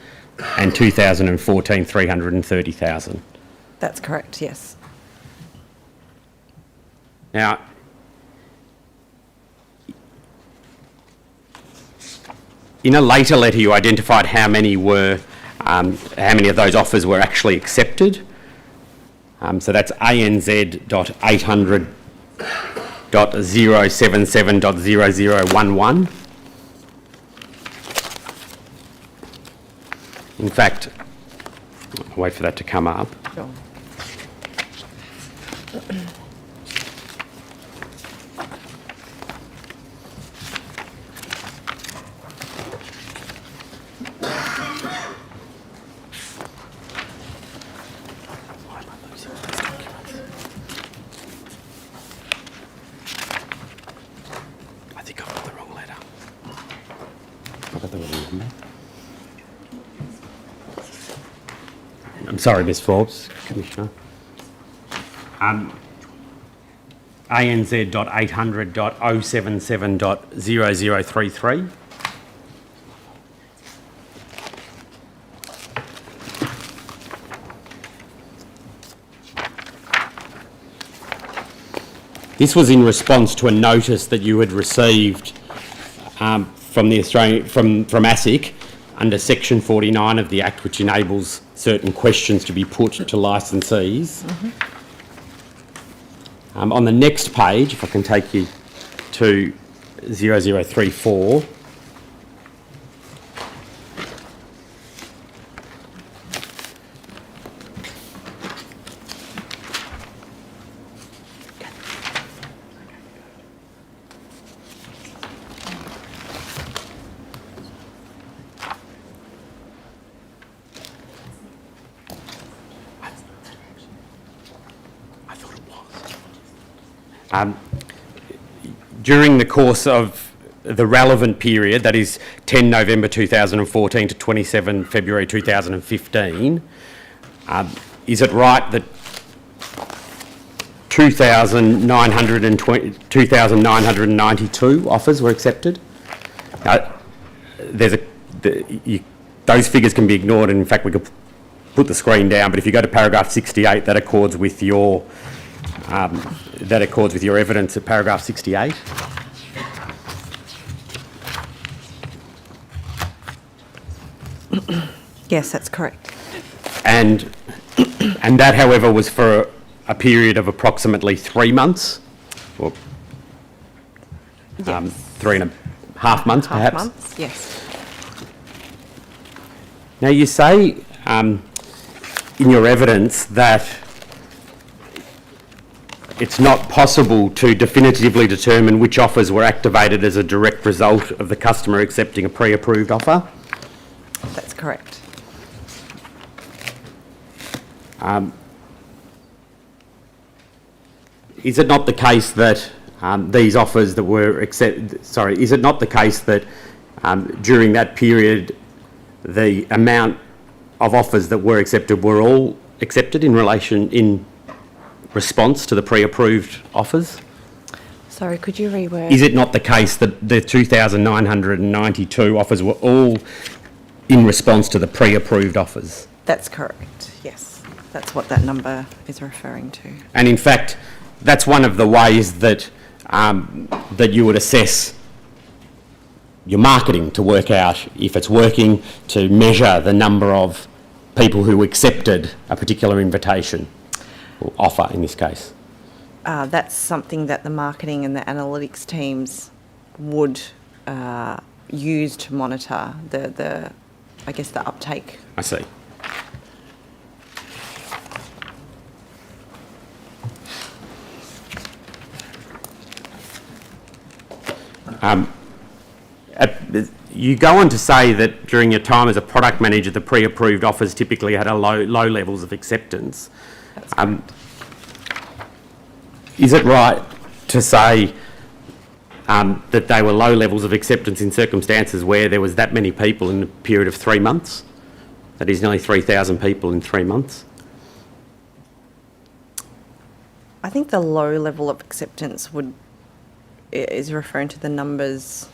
S2: and 2014 330,000.
S4: That's correct, yes.
S2: Now, in a later letter, you identified how many of those offers were actually accepted. So that's ANZ.800.077.0011. In fact, I'll wait for that to come up.
S4: Sure.
S2: I think I've got the wrong letter. I've got the wrong number. I'm sorry, Ms Forbes, Commissioner. ANZ.800.077.0033. This was in response to a notice that you had received from ASIC under Section 49 of the Act, which enables certain questions to be put to licensees. On the next page, if I can take you to 0034. During the course of the relevant period, that is 10 November 2014 to 27 February 2015, is it right that 2,992 offers were accepted? Those figures can be ignored, and in fact we could put the screen down, but if you go to paragraph 68, that accords with your evidence at paragraph 68.
S4: Yes, that's correct.
S2: And that, however, was for a period of approximately 3 months, or 3.5 months, perhaps.
S4: Months, yes.
S2: Now, you say in your evidence that it's not possible to definitively determine which offers were activated as a direct result of the customer accepting a pre-approved offer.
S4: That's correct.
S2: Is it not the case that these offers that were is it not the case that during that period the amount of offers that were all accepted in response to the pre-approved offers?
S4: Sorry, could you reword?
S2: Is it not the case that the 2,992 offers were all in response to the pre-approved offers?
S4: That's correct, yes. That's what that number is referring to.
S2: And in fact, that's one of the ways that that you would assess your marketing to work out if it's working, to measure the number of people who accepted a particular invitation or offer in this case.
S4: That's something that the marketing and the analytics teams would use to monitor the uptake.
S2: I see. You go on to say that during your time as a product manager, the pre-approved offers typically had a low levels of acceptance. Is it right to say that they were low levels of acceptance in circumstances where there was that many people in a period of 3 months? That is nearly 3,000 people in 3 months.
S4: I think the low level of acceptance is referring to the numbers,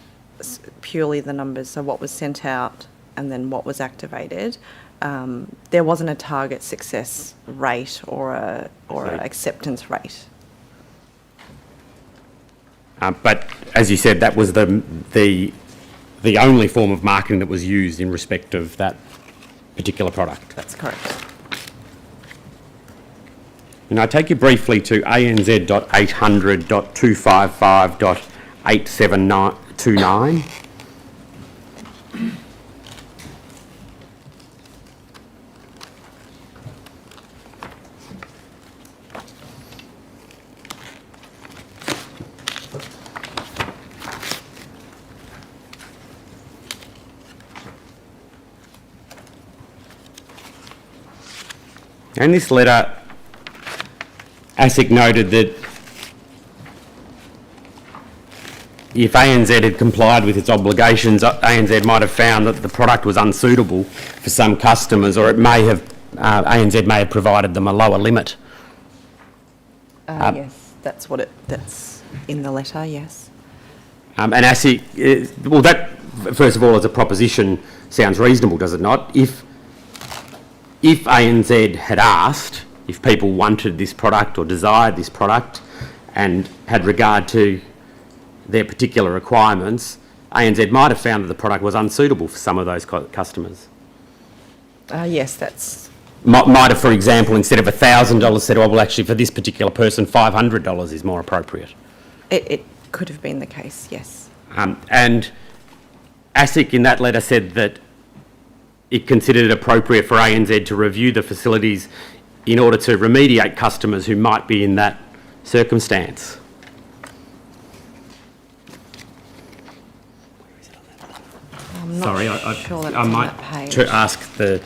S4: purely the numbers, so what was sent out and then what was activated. There wasn't a target success rate or a acceptance rate.
S2: But as you said, that was the only form of marketing that was used in respect of that particular product.
S4: That's correct.
S2: And I take you briefly to ANZ.800.255.8729. And this letter, ASIC noted that if ANZ had complied with its obligations, ANZ might have found that the product was unsuitable for some customers, or it may have ANZ may have provided them a lower limit.
S4: Yes, that's in the letter, yes.
S2: And ASIC, well, that first of all, as a proposition, sounds reasonable, does it not? If ANZ had asked if people wanted this product or desired this product and had regard to their particular requirements, ANZ might have found that the product was unsuitable for some of those customers.
S4: Yes, that's...
S2: Might have, for example, instead of $1,000 said, oh, well, actually, for this particular person, $500 is more appropriate.
S4: It could have been the case, yes.
S2: And ASIC in that letter said that it considered it appropriate for ANZ to review the facilities in order to remediate customers who might be in that circumstance.
S4: I'm not
S2: Sorry,
S4: sure that's
S2: I
S4: on
S2: might
S4: that page.
S2: to ask to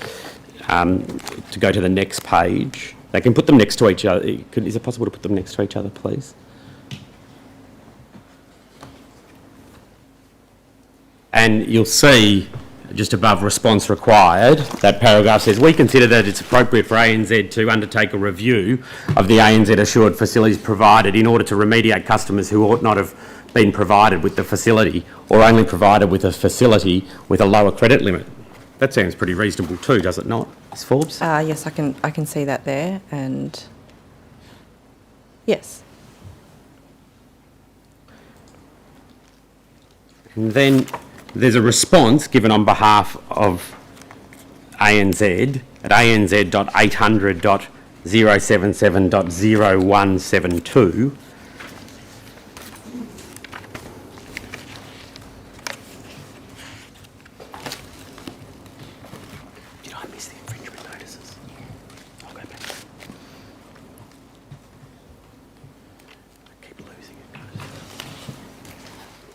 S2: go to the next page. They can put them next to each other. Is it possible to put them next to each other, please? And you'll see just above response required, that paragraph says, we consider that it's appropriate for ANZ to undertake a review of the ANZ assured facilities provided in order to remediate customers who ought not have been provided with the facility or only provided with a facility with a lower credit limit. That sounds pretty reasonable too, does it not, Ms Forbes?
S4: Yes, I can see that there, and yes.
S2: And then there's a response given on behalf of ANZ at anz.800.077.0172. Did I miss the infringement notices? I'll go back.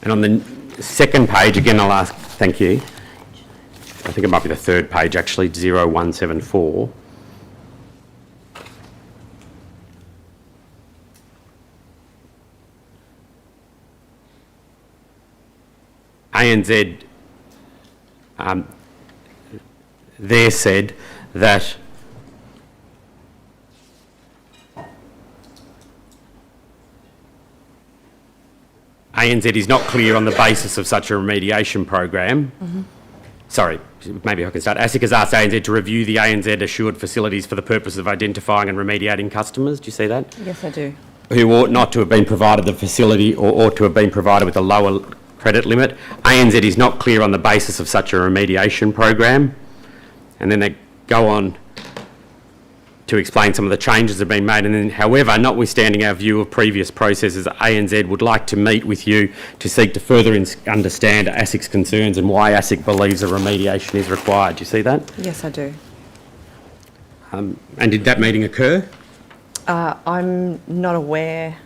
S2: And on the second page, again, I'll ask, thank you. I think it might be the third page actually, 0174. ANZ there said that ANZ is not clear on the basis of such a remediation program. Sorry, maybe I can start. ASIC has asked ANZ to review the ANZ assured facilities for the purpose of identifying and remediating customers. Do you see that?
S4: Yes, I do.
S2: Who ought not to have been provided the facility or ought to have been provided with a lower credit limit. ANZ is not clear on the basis of such a remediation program. And then they go on to explain some of the changes that have been made. And then, however, notwithstanding our view of previous processes, ANZ would like to meet with you to seek to further understand ASIC's concerns and why ASIC believes a remediation is required. Do you see that?
S4: Yes, I do.
S2: And did that meeting occur?
S4: I'm not aware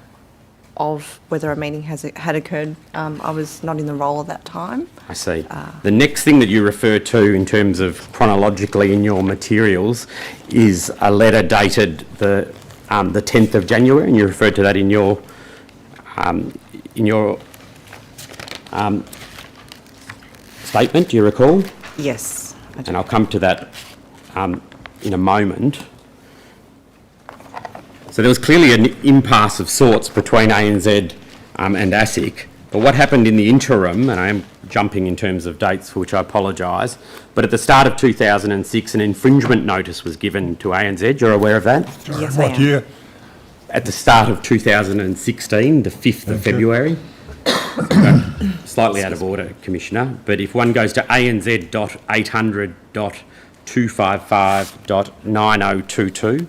S4: of whether a meeting had occurred. I was not in the role at that time.
S2: I see. The next thing that you refer to in terms of chronologically in your materials is a letter dated the 10th of January, and you referred to that in your statement. Do you recall?
S4: Yes, I do.
S2: And I'll come to that in a moment. So there was clearly an impasse of sorts between ANZ and ASIC. But what happened in the interim, and I am jumping in terms of dates for which I apologise, but at the start of 2006 an infringement notice was given to ANZ. You're aware of that?
S4: Yes, I
S1: What
S4: am.
S1: year?
S2: At the start of 2016, the 5th of February. Slightly out of order, Commissioner, but if one goes to anz.800.255.9022,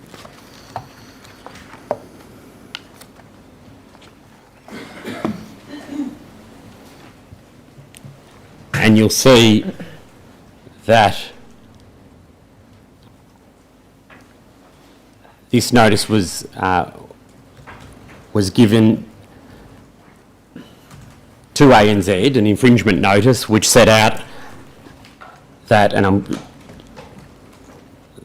S2: and you'll see that this notice was given to ANZ, an infringement notice, which set out that, and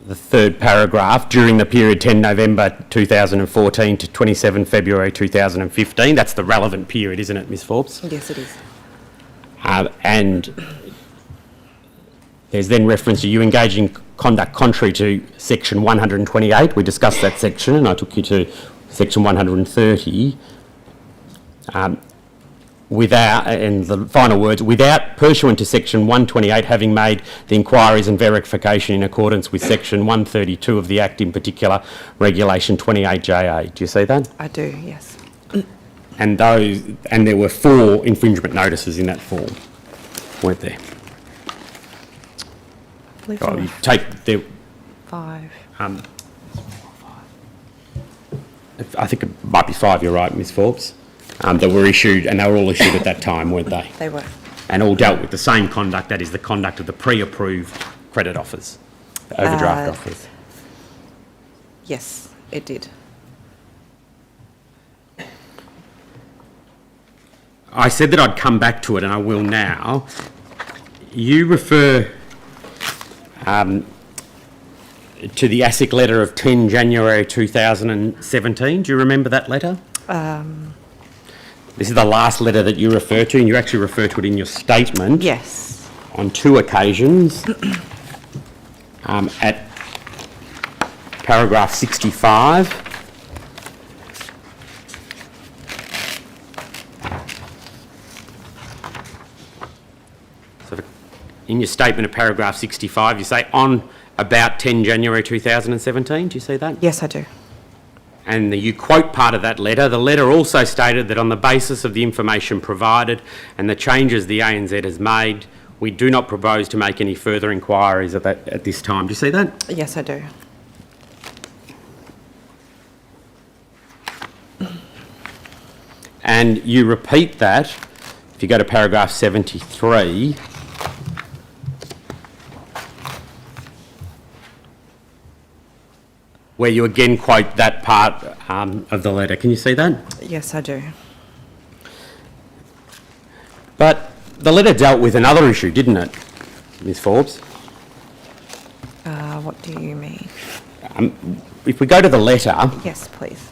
S2: the third paragraph, during the period 10 November 2014 to 27 February 2015. That's the relevant period, isn't it, Ms Forbes?
S4: Yes, it is.
S2: And there's then reference to you engaging in conduct contrary to section 128. We discussed that section and I took you to section 130. Without, and the final words, without pursuant to section 128 having made the inquiries and verification in accordance with section 132 of the Act, in particular regulation 28JA. Do you see that?
S4: I do, yes.
S2: And there were 4 infringement notices in that form, weren't there?
S4: I believe
S2: Oh,
S4: there
S2: you
S4: were
S2: take the,
S4: 5.
S2: I think it might be 5. You're right, Ms Forbes. That were issued, and they were all issued at that time, weren't they?
S4: They were.
S2: And all dealt with the same conduct, that is the conduct of the pre-approved credit offers, the overdraft offers.
S4: Yes, it did.
S2: I said that I'd come back to it, and I will now. You refer to the ASIC letter of 10 January 2017. Do you remember that letter? This is the last letter that you refer to, and you actually refer to it in your statement.
S4: Yes.
S2: On 2 occasions. At paragraph 65. So in your statement of paragraph 65, you say on about 10 January 2017. Do you see that?
S4: Yes, I do.
S2: And you quote part of that letter. The letter also stated that on the basis of the information provided and the changes the ANZ has made, we do not propose to make any further inquiries at this time. Do you see that?
S4: Yes, I do.
S2: And you repeat that, if you go to paragraph 73, where you again quote that part of the letter. Can you see that?
S4: Yes, I do.
S2: But the letter dealt with another issue, didn't it, Ms Forbes?
S4: What do you mean?
S2: If we go to the letter
S4: Yes, please.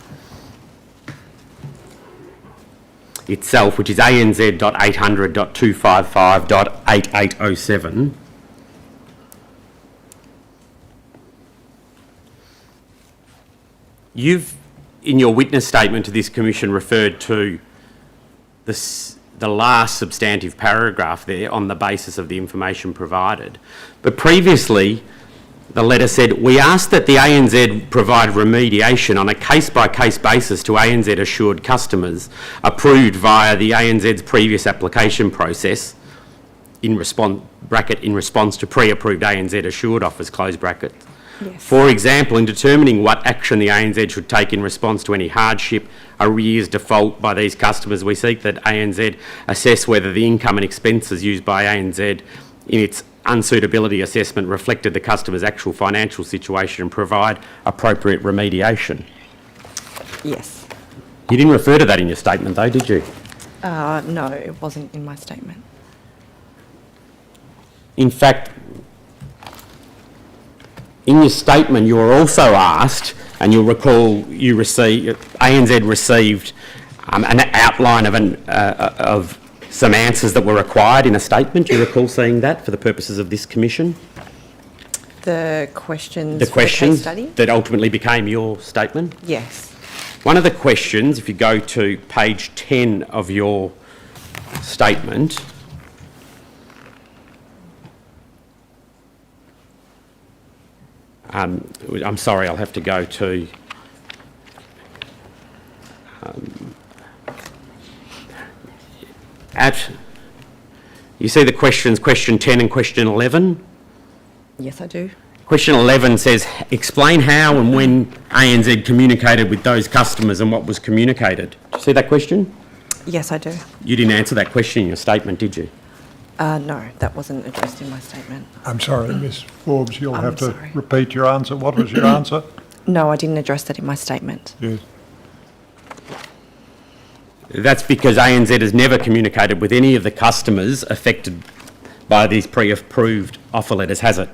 S2: itself, which is ANZ.800.255.8807, you've, in your witness statement to this commission, referred to the last substantive paragraph there on the basis of the information provided. But previously, the letter said, we ask that the ANZ provide remediation on a case-by-case basis to ANZ assured customers approved via the ANZ's previous application process in response to pre-approved ANZ assured offers, close bracket.
S4: Yes.
S2: For example, in determining what action the ANZ should take in response to any hardship, arrears, default by these customers, we seek that ANZ assess whether the income and expenses used by ANZ in its unsuitability assessment reflected the customer's actual financial situation and provide appropriate remediation.
S4: Yes.
S2: You didn't refer to that in your statement though, did you?
S4: No, it wasn't in my statement.
S2: In fact, in your statement you were also asked, and you'll recall ANZ received an outline of some answers that were required in a statement. Do you recall seeing that for the purposes of this commission?
S4: The questions
S2: The
S4: for the case
S2: questions
S4: study?
S2: that ultimately became your statement?
S4: Yes.
S2: One of the questions, if you go to page 10 of your statement, I'm sorry, I'll have to go to you see the questions, question 10 and question 11?
S4: Yes, I do.
S2: Question 11 says, explain how and when ANZ communicated with those customers and what was communicated. Do you see that question?
S4: Yes, I do.
S2: You didn't answer that question in your statement, did you?
S4: No, that wasn't addressed in my statement.
S1: I'm sorry, Ms Forbes, you'll
S4: I'm
S1: have to
S4: sorry.
S1: repeat your answer. What was your answer?
S4: No, I didn't address that in my statement.
S1: Yes.
S2: That's because ANZ has never communicated with any of the customers affected by these pre-approved offer letters, has it?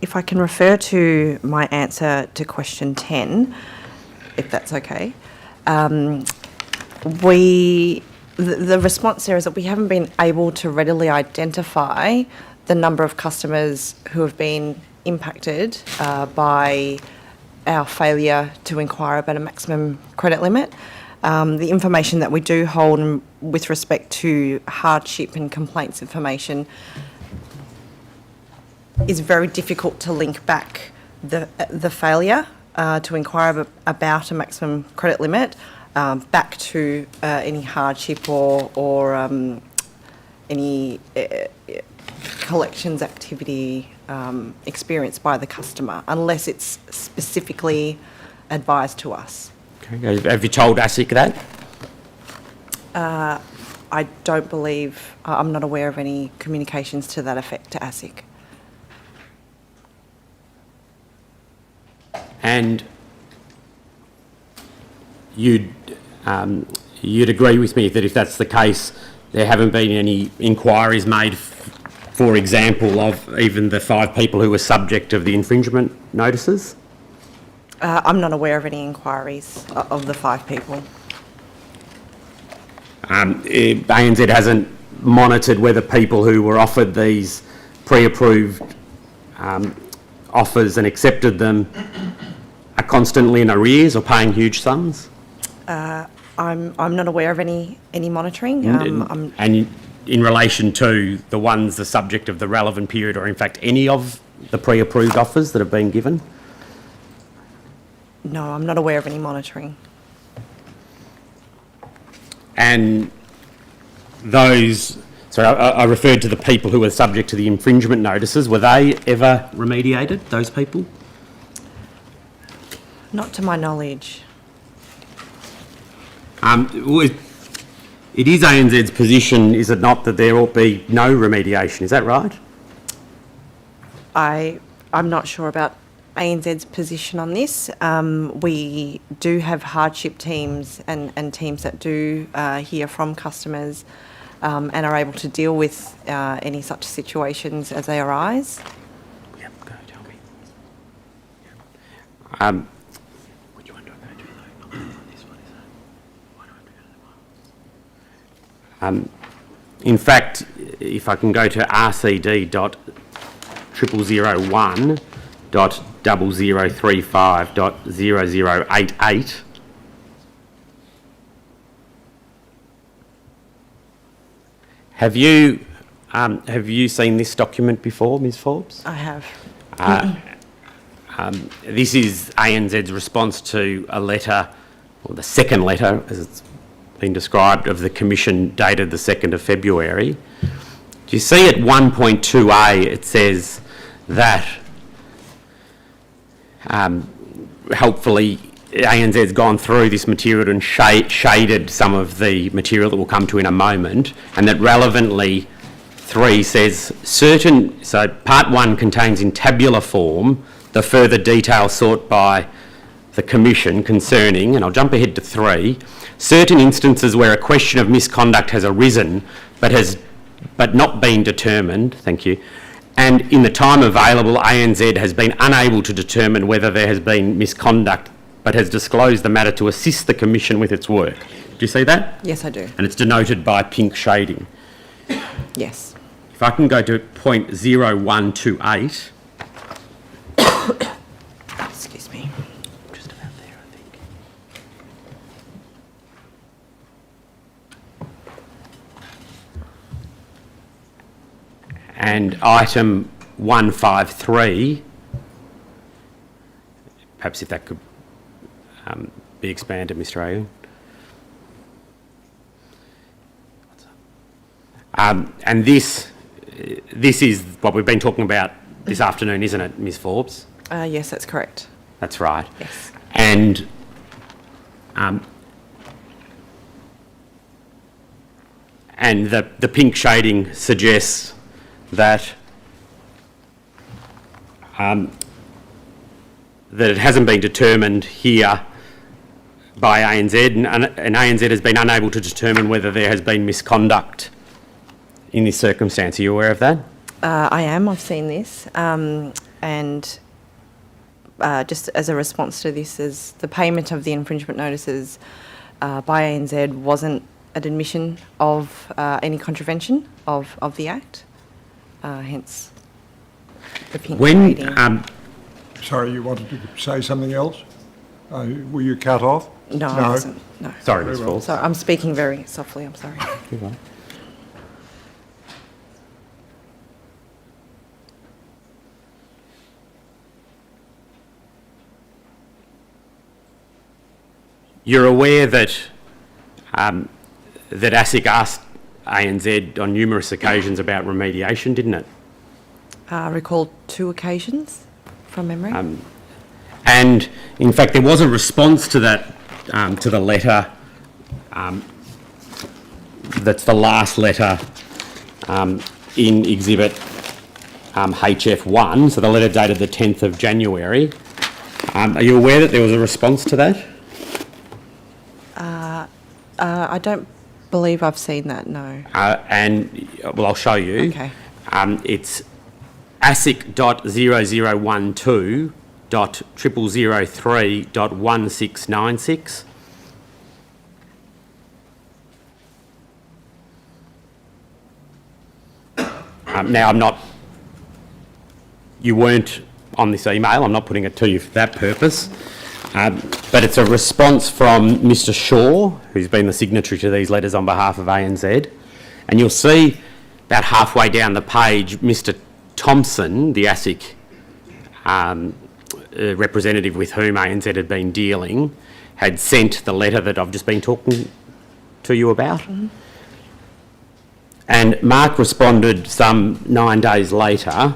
S4: If I can refer to my answer to question 10, if that's okay. The response there is that we haven't been able to readily identify the number of customers who have been impacted by our failure to inquire about a maximum credit limit. The information that we do hold with respect to hardship and complaints information is very difficult to link back the failure to inquire about a maximum credit limit back to any hardship or any collections activity experienced by the customer, unless it's specifically advised to us.
S2: Okay. Have you told ASIC that?
S4: I don't believe, I'm not aware of any communications to that effect to ASIC.
S2: And you'd agree with me that if that's the case, there haven't been any inquiries made, for example, of even the 5 people who were subject of the infringement notices?
S4: I'm not aware of any inquiries of the 5 people.
S2: ANZ hasn't monitored whether people who were offered these pre-approved offers and accepted them are constantly in arrears or paying huge sums?
S4: I'm not aware of any monitoring.
S2: And in relation to the ones the subject of the relevant period, or in fact any of the pre-approved offers that have been given?
S4: No, I'm not aware of any monitoring.
S2: And those, so I referred to the people who were subject to the infringement notices. Were they ever remediated, those people?
S4: Not to my knowledge.
S2: It is ANZ's position, is it not, that there ought be no remediation, is that right?
S4: I'm not sure about ANZ's position on this. We do have hardship teams and teams that do hear from customers and are able to deal with any such situations as they arise.
S2: Yep, go, tell me. Would you want to go to this one, is it? Why do I have to go to the one? In fact, if I can go to rcd.0001.0035.0088. Have you seen this document before, Ms. Forbes?
S4: I have.
S2: This is ANZ's response to a letter, or the second letter, as it's been described, of the Commission dated the 2nd of February. Do you see at 1.2a it says that helpfully ANZ's gone through this material and shaded some of the material that we'll come to in a moment, and that relevantly 3 says so part 1 contains in tabular form the further details sought by the Commission concerning, and I'll jump ahead to 3, certain instances where a question of misconduct has arisen but not been determined, thank you, and in the time available ANZ has been unable to determine whether there has been misconduct but has disclosed the matter to assist the Commission with its work. Do you see that?
S4: Yes, I do.
S2: And it's denoted by pink shading.
S4: Yes.
S2: If I can go to point 0128.
S4: Excuse me.
S2: Just about there, I think. And item 153, perhaps if that could be expanded, Mr. Owen. And this is what we've been talking about this afternoon, isn't it, Ms. Forbes?
S4: Yes, that's correct.
S2: That's right.
S4: Yes.
S2: And the pink shading suggests that that it hasn't been determined here by ANZ, and ANZ has been unable to determine whether there has been misconduct in this circumstance. Are you aware of that?
S4: I am. I've seen this. And just as a response to this, is the payment of the infringement notices by ANZ wasn't an admission of any contravention of the Act, hence the pink shading.
S1: Sorry, you wanted to say something else? Were you cut off?
S4: No, I wasn't. No.
S2: Sorry, Ms. Forbes.
S4: Sorry, I'm speaking very softly. I'm sorry.
S2: You're aware that that ASIC asked ANZ on numerous occasions about remediation, didn't it?
S4: I recall 2 occasions from memory.
S2: And in fact, there was a response to that, to the letter. That's the last letter in Exhibit HF1, so the letter dated the 10th of January. Are you aware that there was a response to that?
S4: I don't believe I've seen that, no.
S2: And, well, I'll show you.
S4: Okay.
S2: It's ASIC.0012.0003.1696. Now, you weren't on this email, I'm not putting it to you for that purpose, but it's a response from Mr. Shaw, who's been the signatory to these letters on behalf of ANZ, and you'll see about halfway down the page, Mr. Thompson, the ASIC representative with whom ANZ had been dealing, had sent the letter that I've just been talking to you about. Mm-hmm. And Mark responded some 9 days later,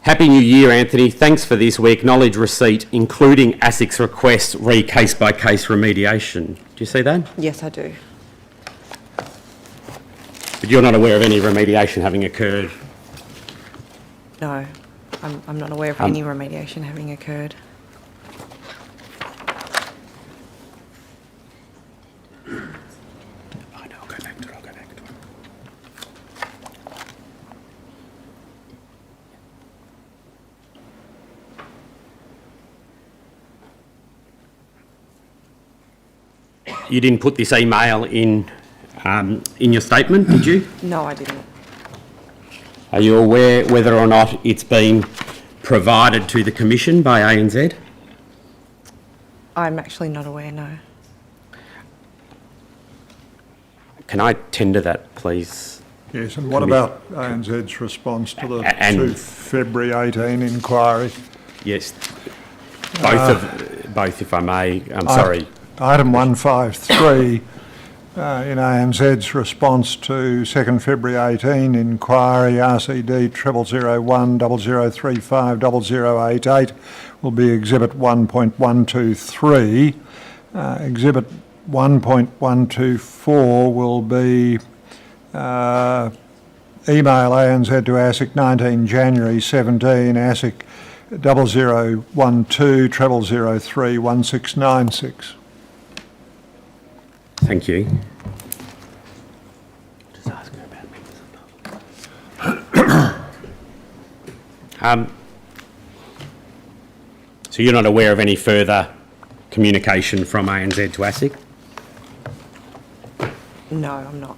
S2: "Happy New Year, Anthony. Thanks for this. We acknowledge receipt, including ASIC's request case-by-case remediation." Do you see that?
S4: Yes, I do.
S2: But you're not aware of any remediation having occurred?
S4: No. I'm not aware of any remediation having occurred.
S2: I'll go back to it. You didn't put this email in your statement, did you?
S4: No, I didn't.
S2: Are you aware whether or not it's been provided to the Commission by ANZ?
S4: I'm actually not aware, no.
S2: Can I tender that, please?
S1: Yes, and what about ANZ's response to the
S2: And-
S1: 2 February 18 inquiry?
S2: Yes, both, if I may. I'm sorry.
S1: Item 153, in ANZ's response to 2nd February 18 inquiry, RCD 0001 0035 0088 will be Exhibit 1.123. Exhibit 1.124 will be email ANZ to ASIC 19 January 17, ASIC 0012 0003 1696.
S2: Thank you. Just ask her about so you're not aware of any further communication from ANZ to ASIC?
S4: No, I'm not.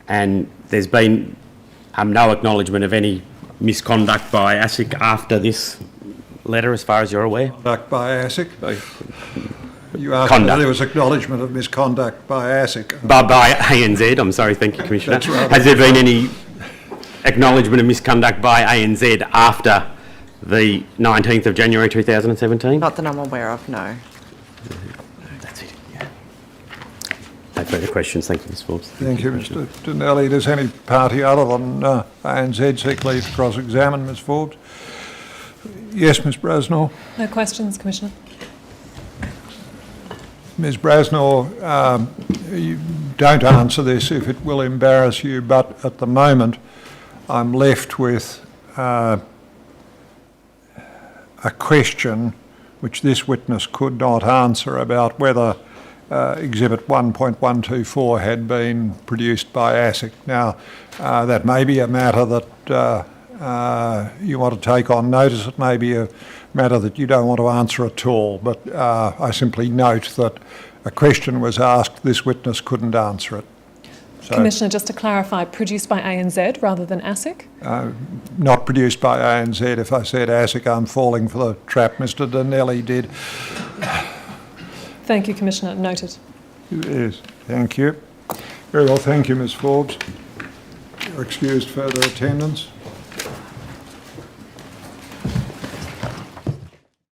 S2: And there's been no acknowledgement of any misconduct by ASIC after this letter, as far as you're aware?
S1: Conduct by ASIC. You asked
S2: Conduct.
S1: whether there was acknowledgement of misconduct by ASIC.
S2: By ANZ, I'm sorry, thank you, Commissioner.
S1: That's right.
S2: Has there been any acknowledgement of misconduct by ANZ after the 19th of January 2017?
S4: Not that I'm aware of, no.
S2: That's it, yeah. No further questions, thank you, Ms Forbes.
S1: Thank you, Mr Dinelli. Does any party other than ANZ seek leave to cross-examine Ms Forbes? Yes, Ms Brasnell.
S3: No questions, Commissioner.
S1: Ms Brasnell, you don't answer this if it will embarrass you, but at the moment I'm left with a question which this witness could not answer about whether Exhibit 1.124 had been produced by ASIC. Now, that may be a matter that you want to take on notice. It may be a matter that you don't want to answer at all, but I simply note that a question was asked, this witness couldn't answer it. So,
S3: Commissioner, just to clarify, produced by ANZ rather than ASIC?
S1: not produced by ANZ. If I said ASIC, I'm falling for the trap Mr Dinelli did.
S3: Thank you, Commissioner. Noted.
S1: Yes, thank you. Very well, thank you, Ms Forbes. You're excused further attendance.